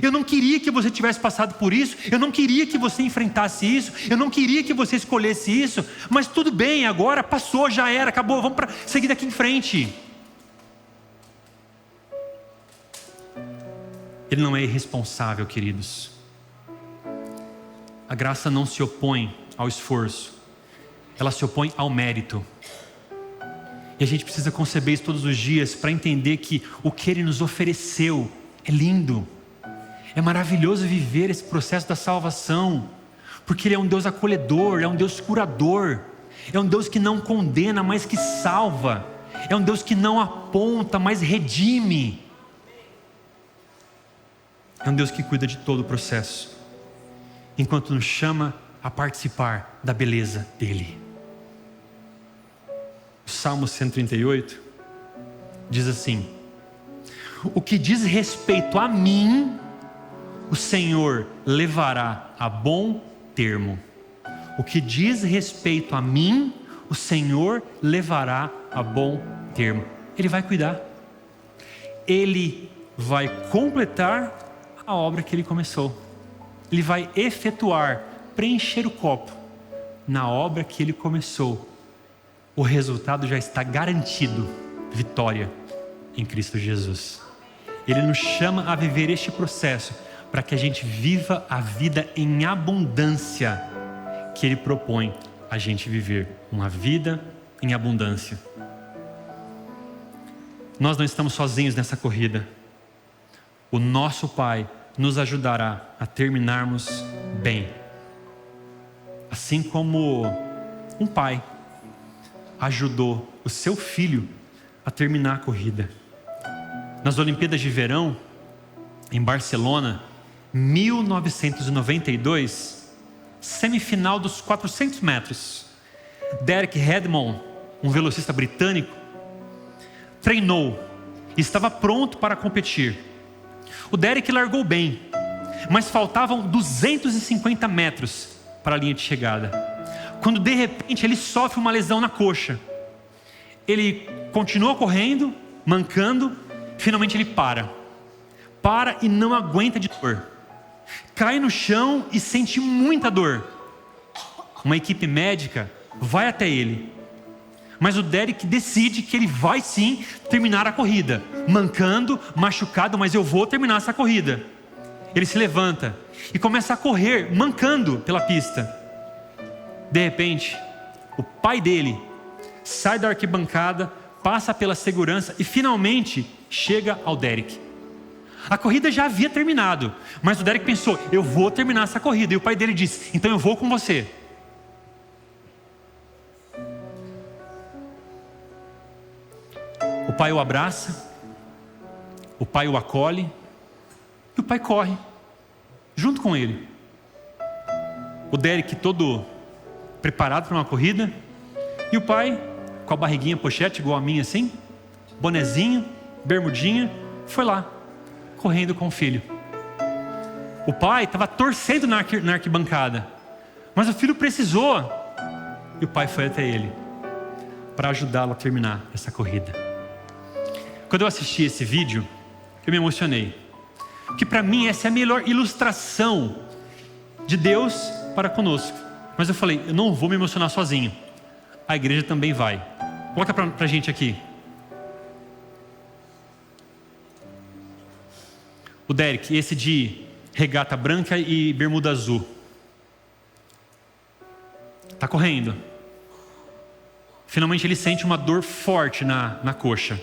Eu não queria que você tivesse passado por isso, eu não queria que você enfrentasse isso, eu não queria que você escolhesse isso, mas tudo bem, agora passou, já era, acabou, vamos seguir daqui em frente. Ele não é irresponsável, queridos. A graça não se opõe ao esforço, ela se opõe ao mérito. E a gente precisa conceber isso todos os dias para entender que o que Ele nos ofereceu é lindo. É maravilhoso viver esse processo da salvação, porque Ele é um Deus acolhedor, é um Deus curador, é um Deus que não condena, mas que salva, é um Deus que não aponta, mas redime. É um Deus que cuida de todo o processo, enquanto nos chama a participar da beleza dEle. O Salmo 138 diz assim: o que diz respeito a mim, o Senhor levará a bom termo. O que diz respeito a mim, o Senhor levará a bom termo. Ele vai cuidar. Ele vai completar a obra que Ele começou. Ele vai efetuar, preencher o copo na obra que Ele começou. O resultado já está garantido. Vitória em Cristo Jesus. Ele nos chama a viver este processo para que a gente viva a vida em abundância que Ele propõe a gente viver. Uma vida em abundância. Nós não estamos sozinhos nessa corrida. O nosso Pai nos ajudará a terminarmos bem. Assim como um pai ajudou o seu filho a terminar a corrida. Nas Olimpíadas de Verão, em Barcelona, 1992, semifinal dos 400 metros, Derek Redmond, um velocista britânico, treinou e estava pronto para competir. O Derek largou bem, mas faltavam 250 metros para a linha de chegada, quando de repente ele sofre uma lesão na coxa. Ele continua correndo, mancando, finalmente ele para e não aguenta de dor, cai no chão e sente muita dor. Uma equipe médica vai até ele, mas o Derek decide que ele vai sim terminar a corrida, mancando, machucado, mas eu vou terminar essa corrida. Ele se levanta e começa a correr, mancando pela pista. De repente, o pai dele sai da arquibancada, passa pela segurança e finalmente chega ao Derek. A corrida já havia terminado, mas o Derek pensou: eu vou terminar essa corrida. E o pai dele disse: então eu vou com você. O pai o abraça, o pai o acolhe e o pai corre junto com ele. O Derek todo preparado para uma corrida e o pai com a barriguinha pochete igual a minha assim, bonezinho, bermudinha, foi lá correndo com o filho. O pai estava torcendo na arquibancada, mas o filho precisou e o pai foi até ele para ajudá-lo a terminar essa corrida. Quando eu assisti esse vídeo, eu me emocionei, porque para mim essa é a melhor ilustração de Deus para conosco. Mas eu falei: eu não vou me emocionar sozinho, a igreja também vai. Coloca para a gente aqui. O Derek, esse de regata branca e bermuda azul, está correndo. Finalmente ele sente uma dor forte na coxa,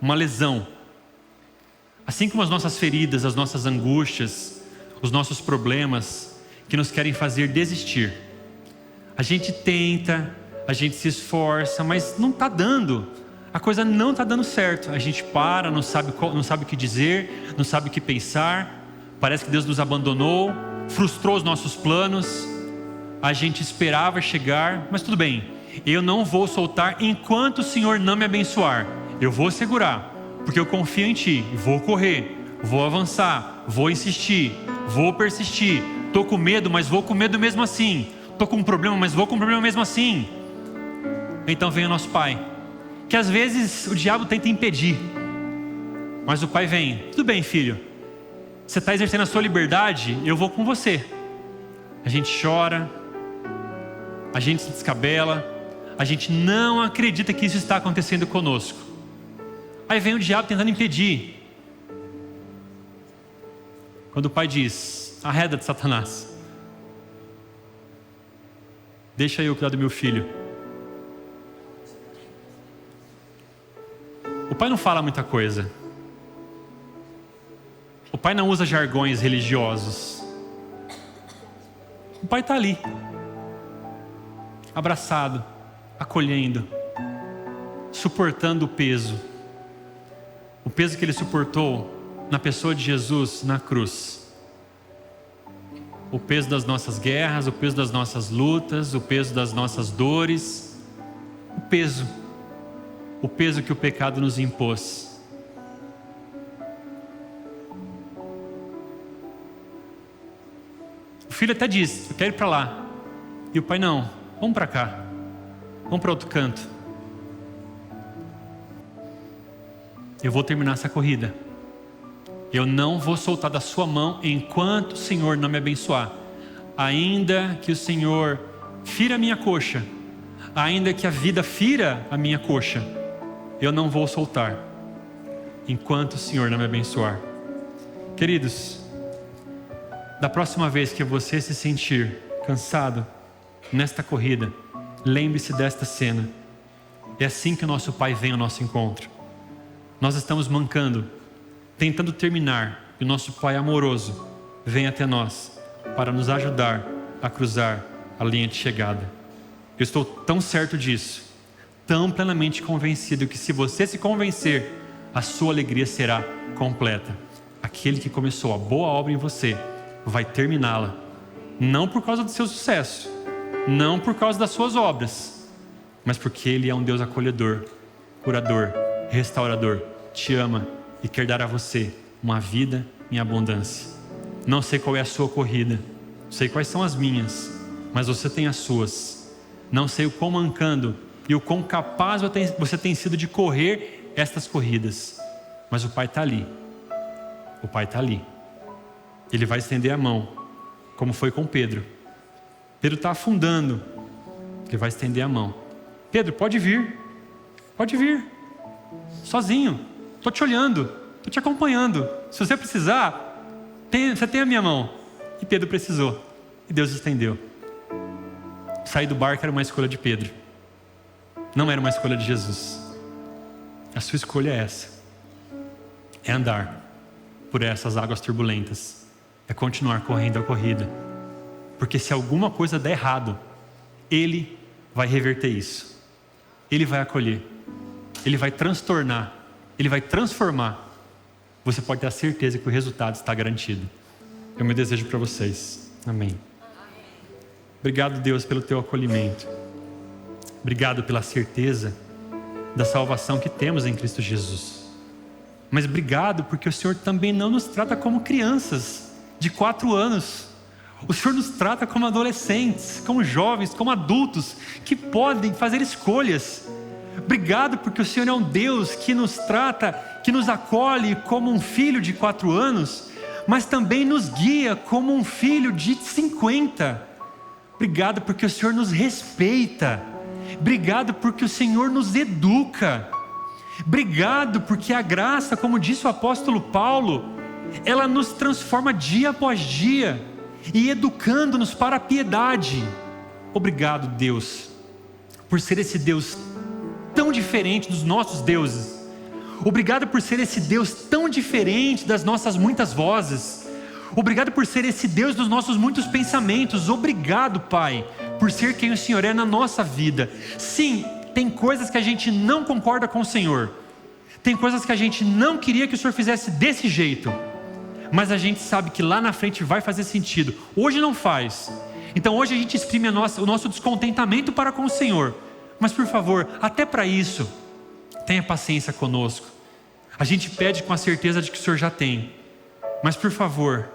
uma lesão. Assim como as nossas feridas, as nossas angústias, os nossos problemas que nos querem fazer desistir. A gente tenta, a gente se esforça, mas não está dando. A coisa não está dando certo. A gente para, não sabe o que dizer, não sabe o que pensar. Parece que Deus nos abandonou, frustrou os nossos planos. A gente esperava chegar, mas tudo bem. Eu não vou soltar enquanto o Senhor não me abençoar. Eu vou segurar, porque eu confio em Ti. Vou correr, vou avançar, vou insistir, vou persistir. Estou com medo, mas vou com medo mesmo assim. Estou com um problema, mas vou com um problema mesmo assim. Então vem o nosso Pai, que às vezes o diabo tenta impedir, mas o Pai vem: tudo bem, filho, você está exercendo a sua liberdade, eu vou com você. A gente chora, a gente se descabela, a gente não acredita que isso está acontecendo conosco. Aí vem o diabo tentando impedir. Quando o Pai diz: arreda de Satanás, Deixa eu cuidar do meu filho. O pai não fala muita coisa. O pai não usa jargões religiosos. O pai está ali, abraçado, acolhendo, suportando o peso que ele suportou na pessoa de Jesus na cruz. O peso das nossas guerras, o peso das nossas lutas, o peso das nossas dores, o peso que o pecado nos impôs. O filho até diz: eu quero ir para lá. E o pai: não, vamos para cá, vamos para outro canto. Eu vou terminar essa corrida. Eu não vou soltar da sua mão enquanto o Senhor não me abençoar. Ainda que o Senhor fira a minha coxa, ainda que a vida fira a minha coxa, eu não vou soltar enquanto o Senhor não me abençoar. Queridos, da próxima vez que você se sentir cansado nesta corrida, lembre-se desta cena. É assim que o nosso Pai vem ao nosso encontro. Nós estamos mancando, tentando terminar, e o nosso Pai amoroso vem até nós para nos ajudar a cruzar a linha de chegada. Eu estou tão certo disso, tão plenamente convencido, que se você se convencer, a sua alegria será completa. Aquele que começou a boa obra em você vai terminá-la, não por causa do seu sucesso, não por causa das suas obras, mas porque Ele é um Deus acolhedor, curador, restaurador, te ama e quer dar a você uma vida em abundância. Não sei qual é a sua corrida, sei quais são as minhas, mas você tem as suas. Não sei o quão mancando e o quão capaz você tem sido de correr estas corridas, mas o Pai está ali. O Pai está ali. Ele vai estender a mão, como foi com Pedro. Pedro está afundando. Ele vai estender a mão. Pedro, pode vir, sozinho. Estou te olhando, estou te acompanhando. Se você precisar, você tem a minha mão. E Pedro precisou, e Deus estendeu. Sair do barco era uma escolha de Pedro, não era uma escolha de Jesus. A sua escolha é essa: é andar por essas águas turbulentas, é continuar correndo a corrida, porque se alguma coisa der errado, Ele vai reverter isso, Ele vai acolher, Ele vai transtornar, Ele vai transformar. Você pode ter a certeza que o resultado está garantido. É o meu desejo para vocês. Amém. Obrigado, Deus, pelo teu acolhimento. Obrigado pela certeza da salvação que temos em Cristo Jesus. Mas obrigado porque o Senhor também não nos trata como crianças de 4 anos. O Senhor nos trata como adolescentes, como jovens, como adultos que podem fazer escolhas. Obrigado porque o Senhor é um Deus que nos trata, que nos acolhe como um filho de 4 anos, mas também nos guia como um filho de 50. Obrigado porque o Senhor nos respeita. Obrigado porque o Senhor nos educa. Obrigado porque a graça, como disse o apóstolo Paulo, ela nos transforma dia após dia e educando-nos para a piedade. Obrigado, Deus, por ser esse Deus tão diferente dos nossos deuses. Obrigado por ser esse Deus tão diferente das nossas muitas vozes. Obrigado por ser esse Deus dos nossos muitos pensamentos. Obrigado, Pai, por ser quem o Senhor é na nossa vida. Sim, tem coisas que a gente não concorda com o Senhor. Tem coisas que a gente não queria que o Senhor fizesse desse jeito. Mas a gente sabe que lá na frente vai fazer sentido. Hoje não faz. Então hoje a gente exprime o nosso descontentamento para com o Senhor. Mas por favor, até para isso, tenha paciência conosco. A gente pede com a certeza de que o Senhor já tem. Mas por favor,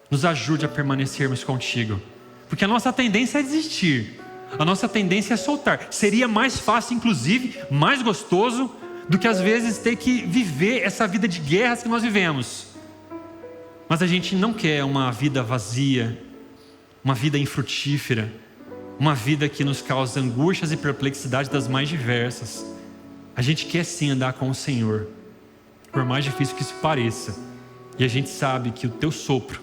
nos ajude a permanecermos contigo. Porque a nossa tendência é desistir. A nossa tendência é soltar. Seria mais fácil, inclusive, mais gostoso, do que às vezes ter que viver essa vida de guerras que nós vivemos. Mas a gente não quer uma vida vazia, uma vida infrutífera, uma vida que nos causa angústias e perplexidades das mais diversas. A gente quer sim andar com o Senhor, por mais difícil que isso pareça. E a gente sabe que o teu sopro,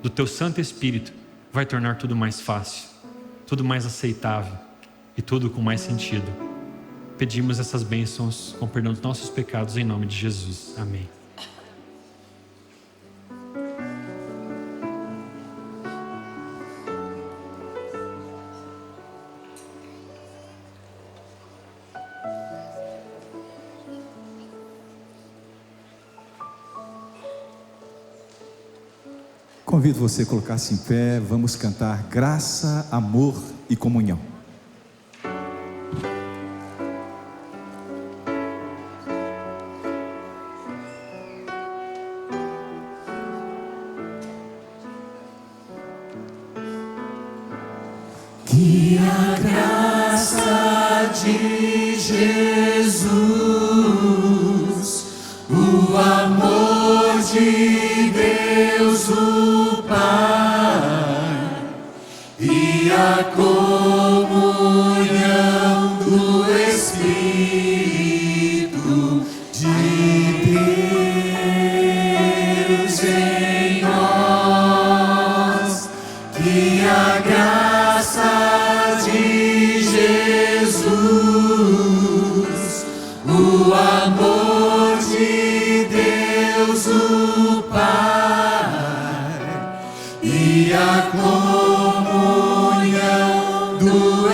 do teu Santo Espírito, vai tornar tudo mais fácil. tudo mais aceitável e tudo com mais sentido. Pedimos essas bênçãos com perdão dos nossos pecados em nome de Jesus. Amém. Convido você a colocar-se em pé, vamos cantar Graça, Amor e Comunhão. Que a graça de Jesus, o amor de Deus o Pai e a comunhão do Espírito de Deus em nós, que a graça de Jesus, o amor de Deus o Pai e a comunhão do